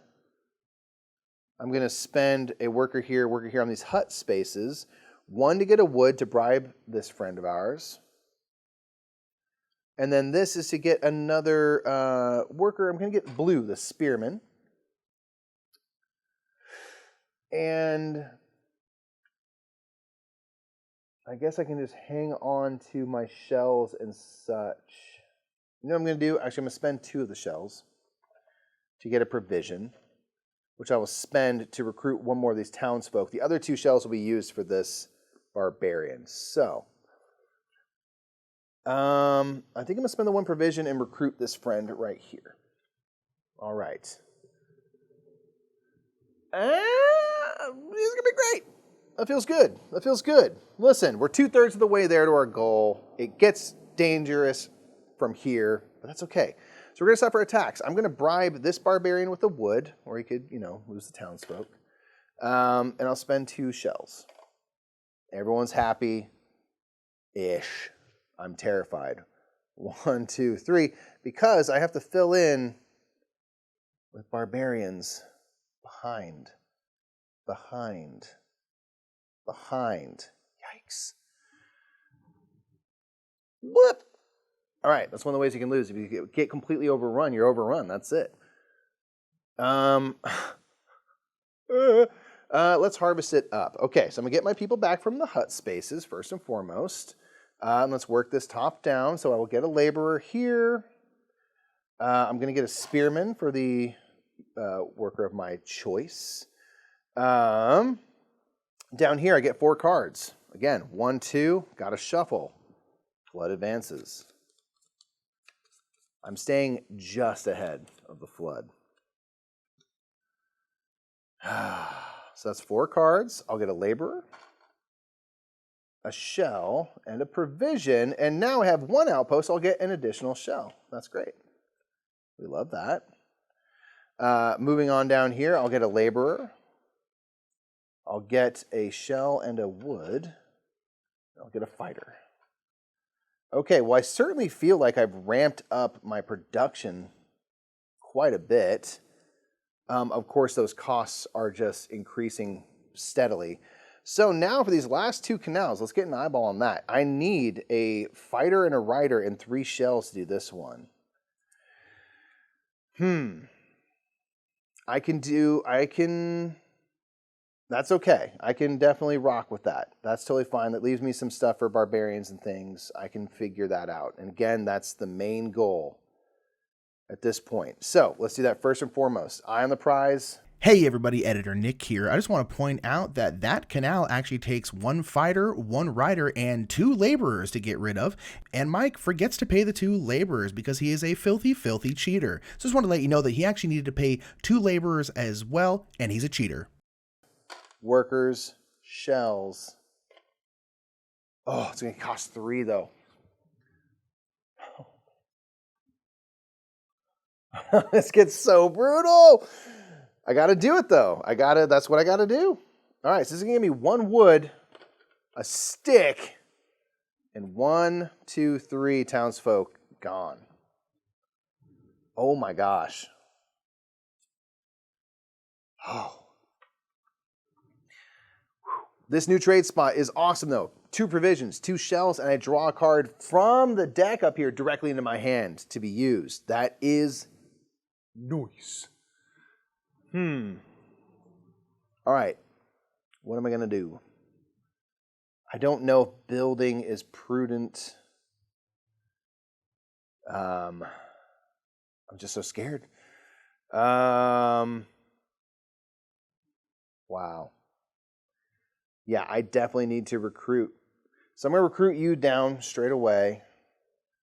I'm going to spend a worker here on these hut spaces. 1 to get a wood to bribe this friend of ours. And then this is to get another worker. I'm going to get blue, the spearman. And I guess I can just hang on to my shells and such. You know what I'm going to do? Actually, I'm going to spend 2 of the shells to get a provision, which I will spend to recruit 1 more of these townsfolk. The other 2 shells will be used for this barbarian. So I think I'm going to spend the 1 provision and recruit this friend right here. All right. This is going to be great. That feels good. That feels good. Listen, we're 2/3 of the way there to our goal. It gets dangerous from here, but that's okay. So we're going to suffer attacks. I'm going to bribe this barbarian with a wood, or he could, lose the townsfolk. And I'll spend 2 shells. Everyone's happy-ish. I'm terrified. 1, 2, 3, because I have to fill in with barbarians behind. Yikes. Blip. All right, that's one of the ways you can lose. If you get completely overrun, you're overrun. That's it. Let's harvest it up. Okay, so I'm going to get my people back from the hut spaces, first and foremost. And let's work this top down. So I will get a laborer here. I'm going to get a spearman for the worker of my choice. Down here, I get 4 cards. Again, 1, 2, got to shuffle. Flood advances. I'm staying just ahead of the flood. So that's 4 cards. I'll get a laborer, a shell, and a provision. And now I have 1 outpost. I'll get an additional shell. That's great. We love that. Moving on down here, I'll get a laborer. I'll get a shell and a wood. I'll get a fighter. Okay, well, I certainly feel like I've ramped up my production quite a bit. Of course, those costs are just increasing steadily. So now for these last 2 canals, let's get an eyeball on that. I need a fighter and a rider and 3 shells to do this one. That's okay. I can definitely rock with that. That's totally fine. That leaves me some stuff for barbarians and things. I can figure that out. And again, that's the main goal. at this point. So let's do that first and foremost. Eye on the prize. Hey everybody, Editor Nick here. I just want to point out that that canal actually takes 1 fighter, 1 rider, and 2 laborers to get rid of, and Mike forgets to pay the 2 laborers because he is a filthy, filthy cheater. So just want to let you know that he actually needed to pay 2 laborers as well, and he's a cheater. Workers, shells. Oh, it's going to cost 3 though. This gets so brutal. I got to do it though. That's what I got to do. All right, so this is going to give me 1 wood, a stick, and 1, 2, 3 townsfolk gone. Oh my gosh. Oh. This new trade spot is awesome though. 2 provisions, 2 shells, and I draw a card from the deck up here directly into my hand to be used. That is nice. All right. What am I going to do? I don't know if building is prudent. I'm just so scared. Wow. Yeah, I definitely need to recruit. So I'm going to recruit you down straight away.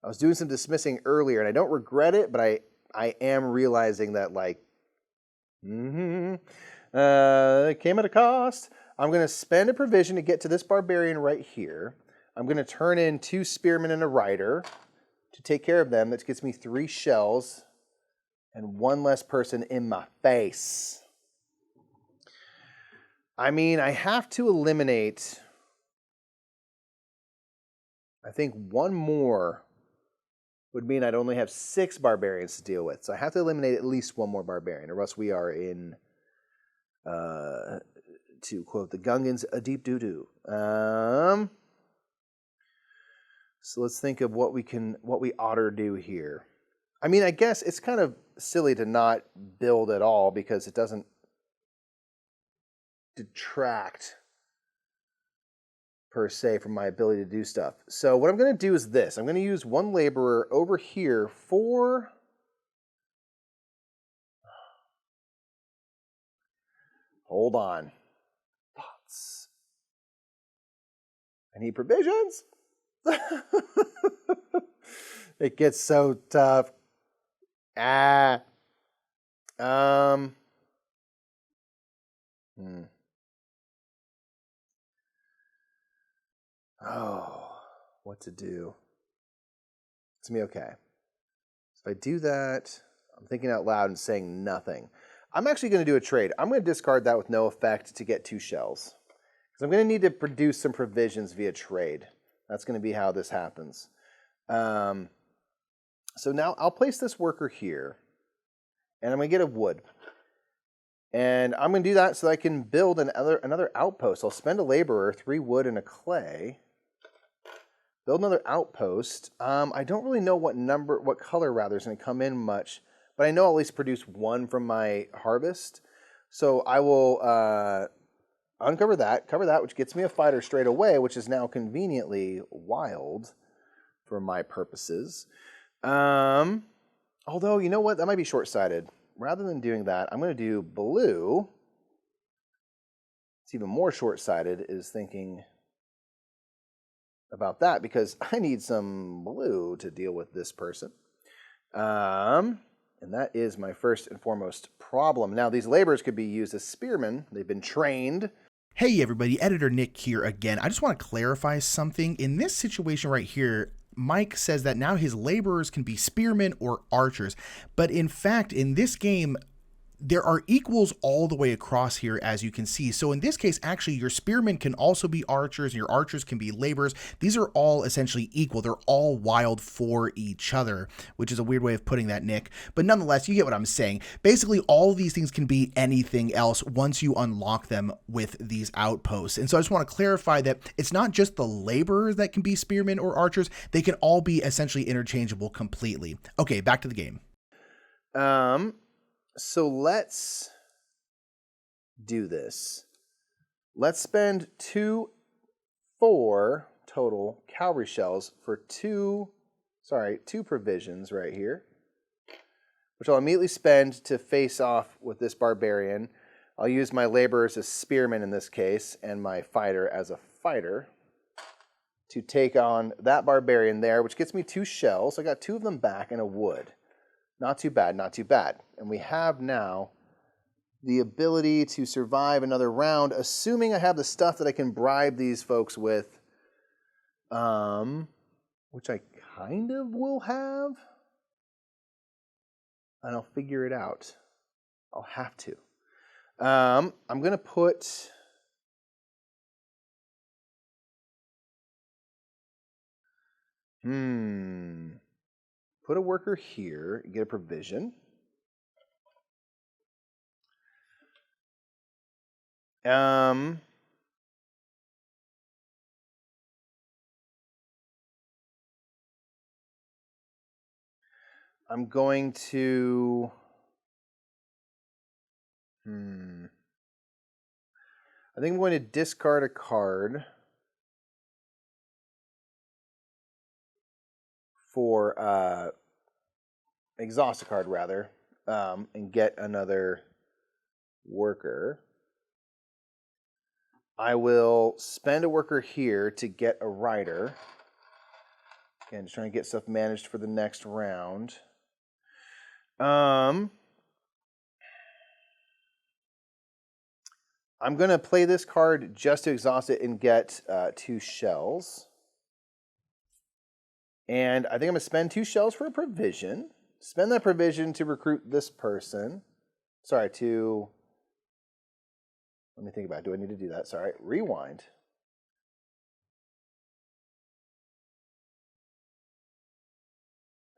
I was doing some dismissing earlier, and I don't regret it, but I am realizing that, like, it came at a cost. I'm going to spend a provision to get to this barbarian right here. I'm going to turn in 2 spearmen and a rider to take care of them. That gets me 3 shells and 1 less person in my face. I mean, I have to eliminate, I think 1 more would mean I'd only have 6 barbarians to deal with. So I have to eliminate at least 1 more barbarian, or else we are in, to quote the Gungans, a deep doo-doo. So let's think of what we ought to do here. I mean, I guess it's kind of silly to not build at all because it doesn't detract per se from my ability to do stuff. So what I'm going to do is this. I'm going to use 1 laborer over here for... Hold on. Thoughts. I need provisions. It gets so tough. Oh, what to do? It's going to be okay. So if I do that, I'm thinking out loud and saying nothing. I'm actually going to do a trade. I'm going to discard that with no effect to get 2 shells. Because I'm going to need to produce some provisions via trade. That's going to be how this happens. So now I'll place this worker here. And I'm going to get a wood. And I'm going to do that so that I can build another outpost. I'll spend a laborer, 3 wood, and a clay. Build another outpost. I don't really know what color rather is going to come in much, but I know I'll at least produce 1 from my harvest. So I will uncover that, cover that, which gets me a fighter straight away, which is now conveniently wild for my purposes. Although, you know what? That might be short-sighted. Rather than doing that, I'm going to do blue. It's even more short-sighted is thinking about that because I need some blue to deal with this person. And that is my first and foremost problem. Now, these laborers could be used as spearmen. They've been trained. Hey everybody, Editor Nick here again. I just want to clarify something. In this situation right here, Mike says that now his laborers can be spearmen or archers. But in fact, in this game, there are equals all the way across here, as you can see. So in this case, actually, your spearmen can also be archers, and your archers can be laborers. These are all essentially equal. They're all wild for each other, which is a weird way of putting that, Nick. But nonetheless, you get what I'm saying. Basically, all of these things can be anything else once you unlock them with these outposts. And so I just want to clarify that it's not just the laborers that can be spearmen or archers. They can all be essentially interchangeable completely. Okay, back to the game. So let's do this. Let's spend 4 total cavalry shells for 2 provisions right here. which I'll immediately spend to face off with this barbarian. I'll use my laborers as spearmen in this case, and my fighter as a fighter to take on that barbarian there, which gets me 2 shells. I got 2 of them back and a wood. Not too bad, not too bad. And we have now the ability to survive another round, assuming I have the stuff that I can bribe these folks with, which I kind of will have. And I'll figure it out. I'll have to. I'm going to put... Put a worker here, get a provision. I'm going to... I think I'm going to discard a card for exhaust a card rather, and get another worker. I will spend a worker here to get a rider. Again, just trying to get stuff managed for the next round. I'm going to play this card just to exhaust it and get 2 shells. And I think I'm going to spend 2 shells for a provision. Spend that provision to recruit this person. Sorry, to... Let me think about it. Do I need to do that? Sorry, rewind.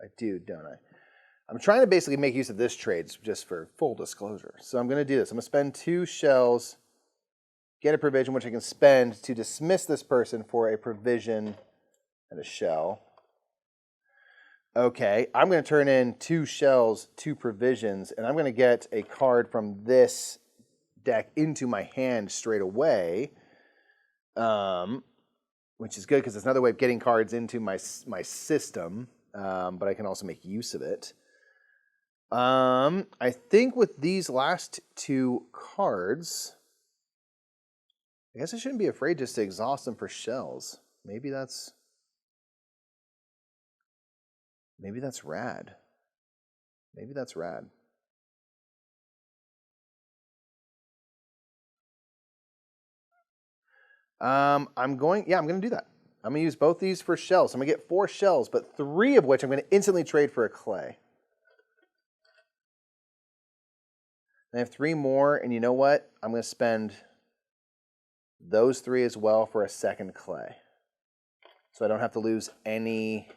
I do, don't I? I'm trying to basically make use of this trade just for full disclosure. So I'm going to do this. I'm going to spend 2 shells, get a provision, which I can spend to dismiss this person for a provision and a shell. Okay, I'm going to turn in 2 shells, 2 provisions, and I'm going to get a card from this deck into my hand straight away, which is good because it's another way of getting cards into my system, but I can also make use of it. I think with these last 2 cards, I guess I shouldn't be afraid just to exhaust them for shells. Maybe that's rad. Maybe that's rad. I'm going to do that. I'm going to use both these for shells. I'm going to get 4 shells, but 3 of which I'm going to instantly trade for a clay. And I have 3 more, and you know what? I'm going to spend those 3 as well for a second clay. So I don't have to lose any...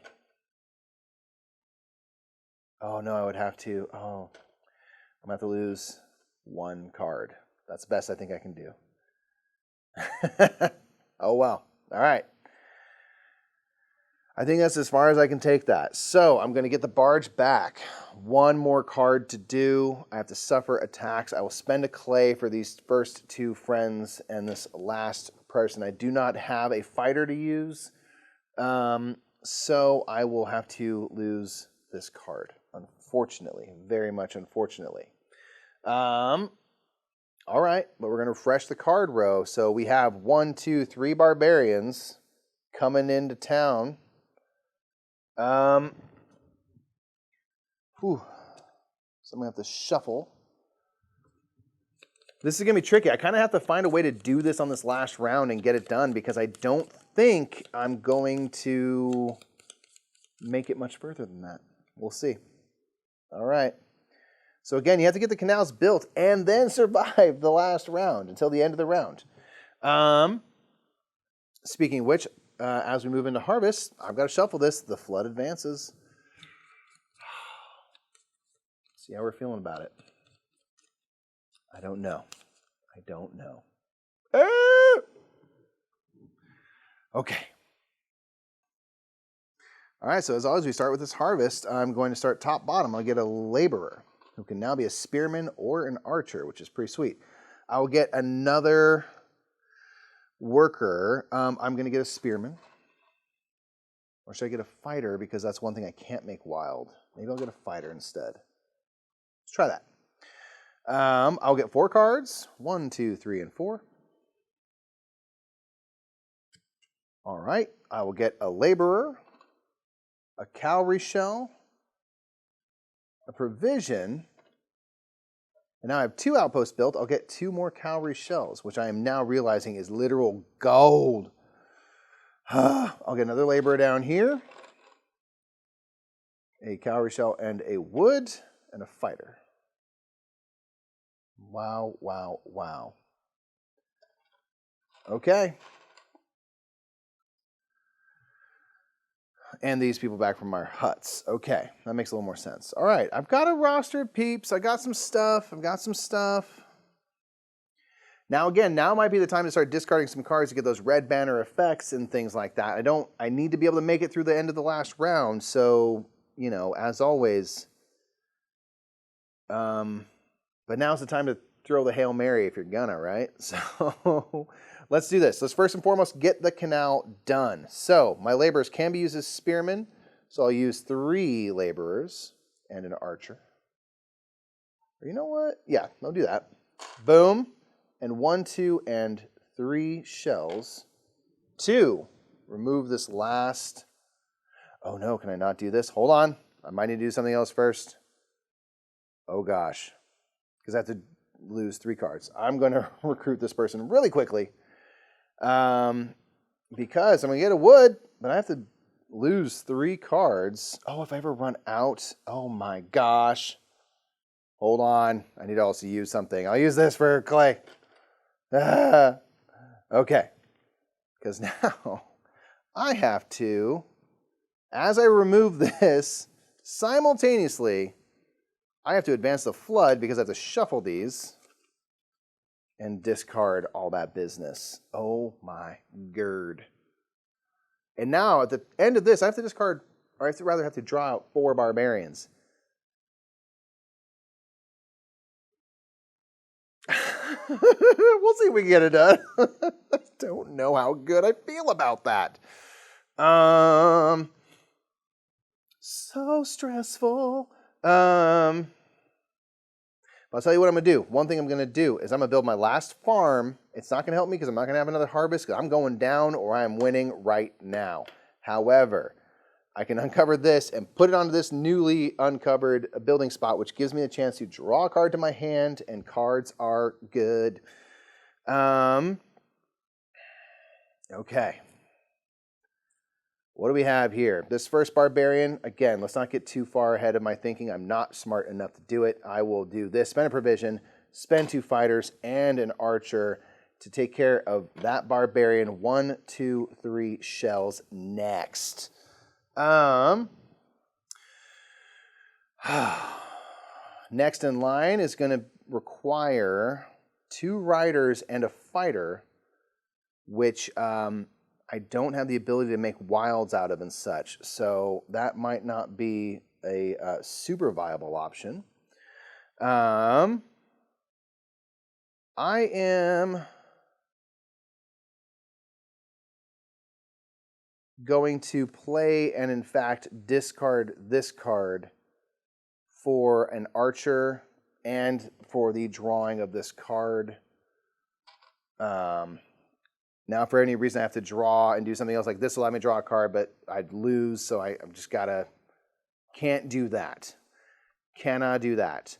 Oh, no, I would have to... Oh, I'm going to have to lose 1 card. That's the best I think I can do. Oh, well. All right. I think that's as far as I can take that. So I'm going to get the barge back. 1 more card to do. I have to suffer attacks. I will spend a clay for these first 2 friends and this last person. I do not have a fighter to use, so I will have to lose this card, unfortunately. Very much unfortunately. All right, but we're going to refresh the card row. So we have 1, 2, 3 barbarians coming into town. So I'm going to have to shuffle. This is going to be tricky. I kind of have to find a way to do this on this last round and get it done because I don't think I'm going to make it much further than that. We'll see. All right. So again, you have to get the canals built and then survive the last round until the end of the round. Speaking of which, as we move into harvest, I've got to shuffle this. The flood advances. See how we're feeling about it. I don't know. I don't know. Okay. All right, so as always, we start with this harvest. I'm going to start top bottom. I'll get a laborer who can now be a spearman or an archer, which is pretty sweet. I will get another worker. I'm going to get a spearman. Or should I get a fighter because that's one thing I can't make wild? Maybe I'll get a fighter instead. Let's try that. I'll get 4 cards. 1, 2, 3, and 4. All right. I will get a laborer, a cowrie shell, a provision, and now I have 2 outposts built. I'll get 2 more cowrie shells, which I am now realizing is literal gold. I'll get another laborer down here, a cowrie shell and a wood, and a fighter. Wow, wow, wow. Okay. And these people back from our huts. Okay, that makes a little more sense. All right, I've got a roster of peeps. I got some stuff. Now might be the time to start discarding some cards to get those red banner effects and things like that. I need to be able to make it through the end of the last round. So, you know, as always. But now's the time to throw the Hail Mary if you're gonna, right? So let's do this. Let's first and foremost get the canal done. So my laborers can be used as spearmen. So I'll use 3 laborers and an archer. Or you know what? Yeah, I'll do that. Boom. And 1, 2, and 3 shells. 2. Remove this last. Oh no, can I not do this? Hold on. I might need to do something else first. Oh gosh. Because I have to lose 3 cards. I'm going to recruit this person really quickly. Because I'm going to get a wood, but I have to lose 3 cards. Oh, if I ever run out. Oh my gosh. Hold on. I need to also use something. I'll use this for clay. Okay. Because now I have to, as I remove this, simultaneously, I have to advance the flood because I have to shuffle these and discard all that business. Oh my gird. And now at the end of this, I have to discard, or I have to draw out 4 barbarians. We'll see if we can get it done. I don't know how good I feel about that. So stressful. I'll tell you what I'm going to do. One thing I'm going to do is I'm going to build my last farm. It's not going to help me because I'm not going to have another harvest because I'm going down or I am winning right now. However, I can uncover this and put it onto this newly uncovered building spot, which gives me a chance to draw a card to my hand, and cards are good. Okay. What do we have here? This first barbarian, again, let's not get too far ahead of my thinking. I'm not smart enough to do it. I will do this, spend a provision, spend 2 fighters and an archer to take care of that barbarian. 1, 2, 3 shells next. Next in line is going to require 2 riders and a fighter, which I don't have the ability to make wilds out of and such. So that might not be a super viable option. I am going to play and in fact discard this card for an archer and for the drawing of this card. Now, for any reason I have to draw and do something else, like this will let me draw a card, but I'd lose, so I'm just can't do that. Cannot do that.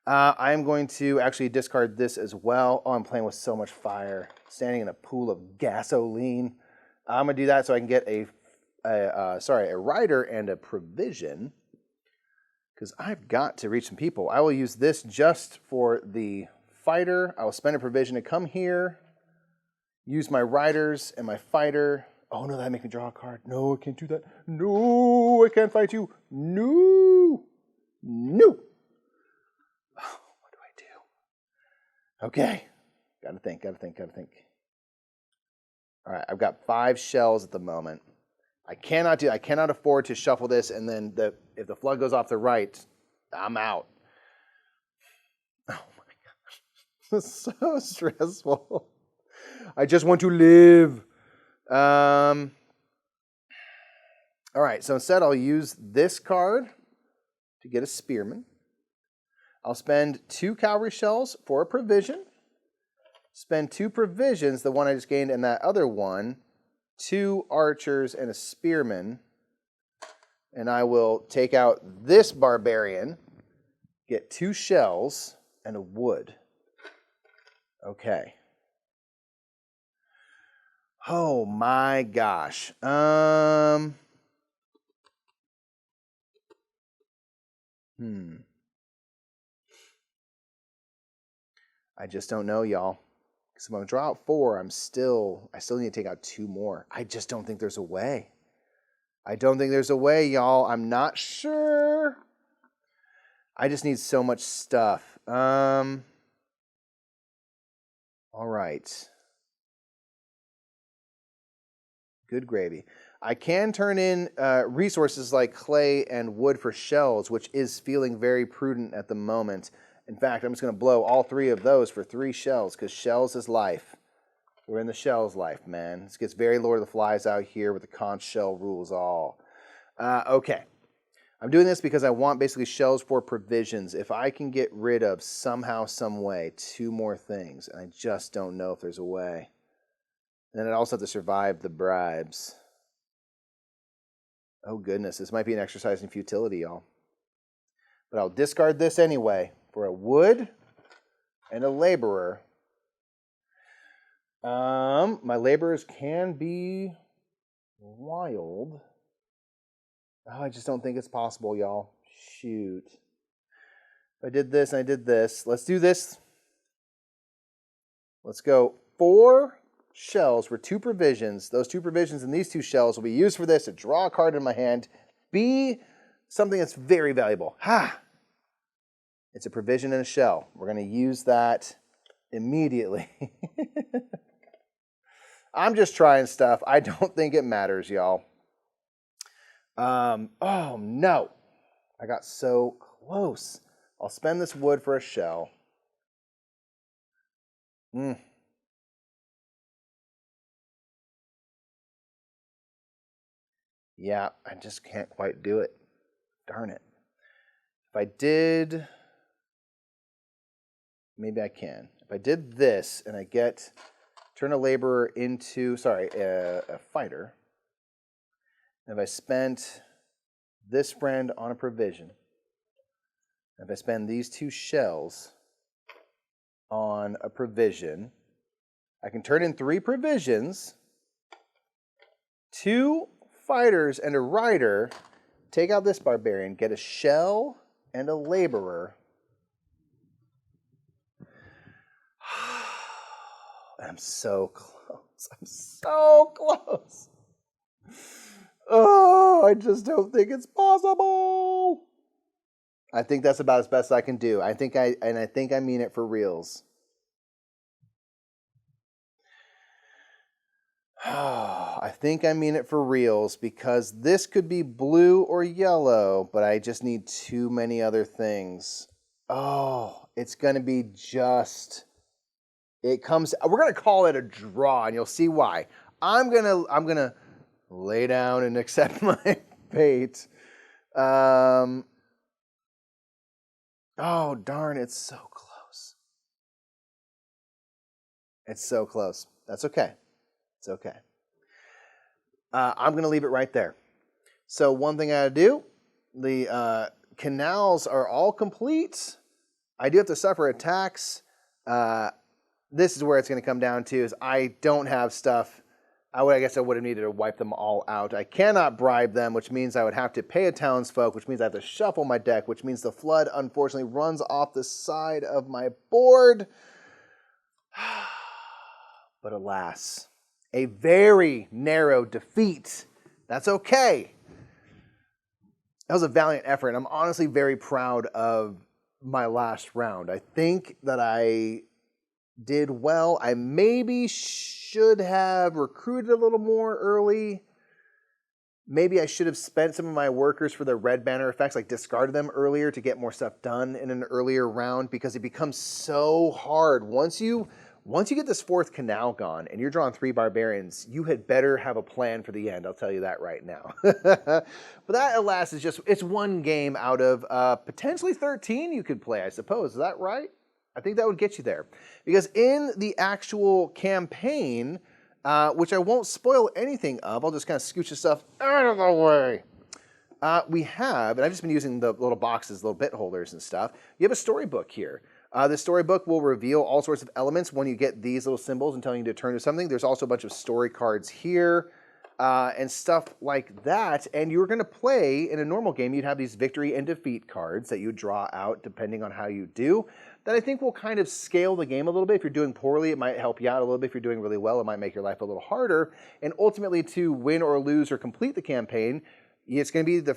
I'm going to actually discard this as well. Oh, I'm playing with so much fire. Standing in a pool of gasoline. I'm going to do that so I can get a rider and a provision, because I've got to reach some people. I will use this just for the fighter. I will spend a provision to come here, use my riders and my fighter. Oh no, that makes me draw a card. No, I can't do that. No, I can't fight you. No. No. Oh, what do I do? Okay. Gotta think. All right, I've got 5 shells at the moment. I cannot afford to shuffle this and then if the flood goes off the right, I'm out. Oh my gosh. This is so stressful. I just want to live. All right, so instead I'll use this card to get a spearman. I'll spend 2 cavalry shells for a provision. Spend 2 provisions, the one I just gained, and that other one, 2 archers and a spearman. And I will take out this barbarian, get 2 shells and a wood. Okay. Oh my gosh. I just don't know, y'all. Because if I'm going to draw out 4, I still need to take out 2 more. I just don't think there's a way. I don't think there's a way, y'all. I'm not sure. I just need so much stuff. All right. Good gravy. I can turn in resources like clay and wood for shells, which is feeling very prudent at the moment. In fact, I'm just going to blow all 3 of those for 3 shells, because shells is life. We're in the shells life, man. This gets very Lord of the Flies out here with the conch shell rules all. Okay. I'm doing this because I want basically shells for provisions. If I can get rid of somehow, some way, 2 more things, and I just don't know if there's a way. And then I'd also have to survive the bribes. Oh goodness, this might be an exercise in futility, y'all. But I'll discard this anyway for a wood and a laborer. My laborers can be wild. Oh, I just don't think it's possible, y'all. Shoot. If I did this and I did this, let's do this. Let's go 4 shells for 2 provisions. Those 2 provisions and these 2 shells will be used for this to draw a card in my hand. Be something that's very valuable. Ha! It's a provision and a shell. We're going to use that immediately. I'm just trying stuff. I don't think it matters, y'all. Oh no. I got so close. I'll spend this wood for a shell. Yeah, I just can't quite do it. Darn it. If I did, maybe I can. If I did this and I turn a laborer into, a fighter. And if I spent this friend on a provision, if I spend these 2 shells on a provision, I can turn in 3 provisions, 2 fighters and a rider, take out this barbarian, get a shell and a laborer. I'm so close. I'm so close. Oh, I just don't think it's possible. I think that's about as best I can do. I think I mean it for reals. I think I mean it for reals, because this could be blue or yellow, but I just need too many other things. Oh, it's going to be just... We're going to call it a draw, and you'll see why. I'm going to lay down and accept my fate. Oh, darn, it's so close. It's so close. That's okay. It's okay. I'm going to leave it right there. So one thing I gotta do, the canals are all complete. I do have to suffer attacks. This is where it's going to come down to, is I don't have stuff. I guess I would have needed to wipe them all out. I cannot bribe them, which means I would have to pay a townsfolk, which means I have to shuffle my deck, which means the flood, unfortunately, runs off the side of my board. But alas, a very narrow defeat. That's okay. That was a valiant effort, and I'm honestly very proud of my last round. I think that I did well. I maybe should have recruited a little more early. Maybe I should have spent some of my workers for the red banner effects, like discarded them earlier to get more stuff done in an earlier round, because it becomes so hard. Once you Once you get this 4th canal gone and you're drawing 3 barbarians, you had better have a plan for the end. I'll tell you that right now. But that, alas, is it's one game out of potentially 13 you could play, I suppose. Is that right? I think that would get you there. Because in the actual campaign, which I won't spoil anything of, I'll just kind of scooch the stuff out of the way. We have, and I've just been using the little boxes, little bit holders and stuff. You have a storybook here. The storybook will reveal all sorts of elements when you get these little symbols and telling you to turn to something. There's also a bunch of story cards here and stuff like that. And you're going to play, in a normal game, you'd have these victory and defeat cards that you draw out depending on how you do. That I think will kind of scale the game a little bit. If you're doing poorly, it might help you out a little bit. If you're doing really well, it might make your life a little harder. And ultimately, to win or lose or complete the campaign, it's going to be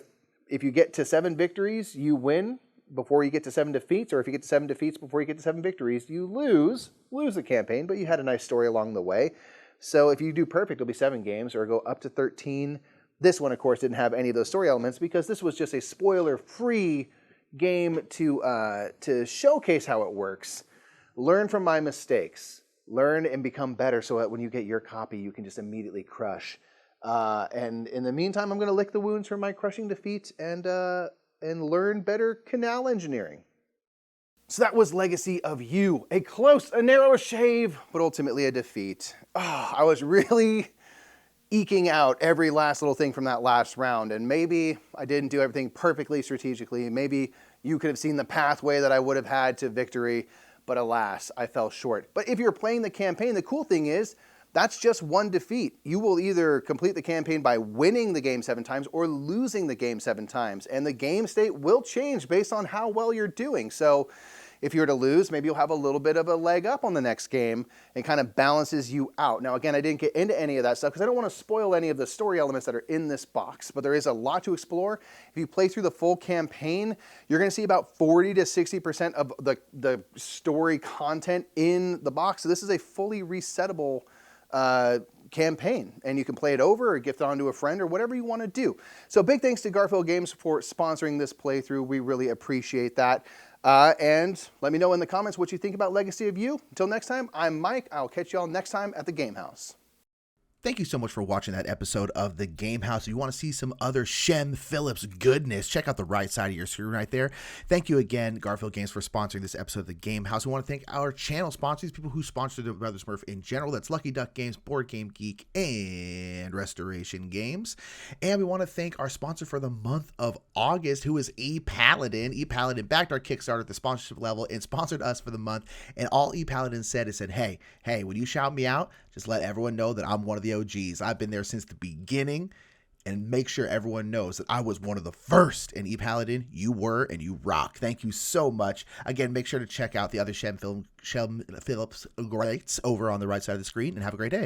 if you get to 7 victories, you win before you get to 7 defeats, or if you get to 7 defeats before you get to 7 victories, you lose the campaign, but you had a nice story along the way. So if you do perfect, it'll be 7 games, or go up to 13. This one, of course, didn't have any of those story elements because this was just a spoiler-free game to showcase how it works. Learn from my mistakes. Learn and become better so that when you get your copy, you can just immediately crush. And in the meantime, I'm going to lick the wounds from my crushing defeat and learn better canal engineering. So that was Legacy of You. A close, a narrow shave, but ultimately a defeat. Oh, I was really eking out every last little thing from that last round, and maybe I didn't do everything perfectly strategically. Maybe you could have seen the pathway that I would have had to victory, but alas, I fell short. But if you're playing the campaign, the cool thing is, that's just one defeat. You will either complete the campaign by winning the game 7 times or losing the game 7 times. And the game state will change based on how well you're doing. So if you're to lose, maybe you'll have a little bit of a leg up on the next game and kind of balances you out. Now, again, I didn't get into any of that stuff because I don't want to spoil any of the story elements that are in this box, but there is a lot to explore. If you play through the full campaign, you're going to see about 40 to 60% of the story content in the box. So this is a fully resettable campaign, and you can play it over or gift it on to a friend or whatever you want to do. So big thanks to Garphill Games for sponsoring this playthrough. We really appreciate that. And let me know in the comments what you think about Legacy of You. Until next time, I'm Mike. I'll catch y'all next time at the Game House. Thank you so much for watching that episode of The Game House. If you want to see some other Shem Phillips goodness, check out the right side of your screen right there. Thank you again, Garphill Games, for sponsoring this episode of The Game House. We want to thank our channel sponsors, people who sponsor the Brother Smurf in general. That's Lucky Duck Games, Board Game Geek, and Restoration Games. And we want to thank our sponsor for the month of August, who is ePaladin. ePaladin backed our Kickstarter at the sponsorship level and sponsored us for the month. And all ePaladin said is, hey, when you shout me out, just let everyone know that I'm one of the OGs. I've been there since the beginning, and make sure everyone knows that I was one of the first. And ePaladin, you were, and you rock. Thank you so much. Again, make sure to check out the other Shem Phillips greats over on the right side of the screen, and have a great day.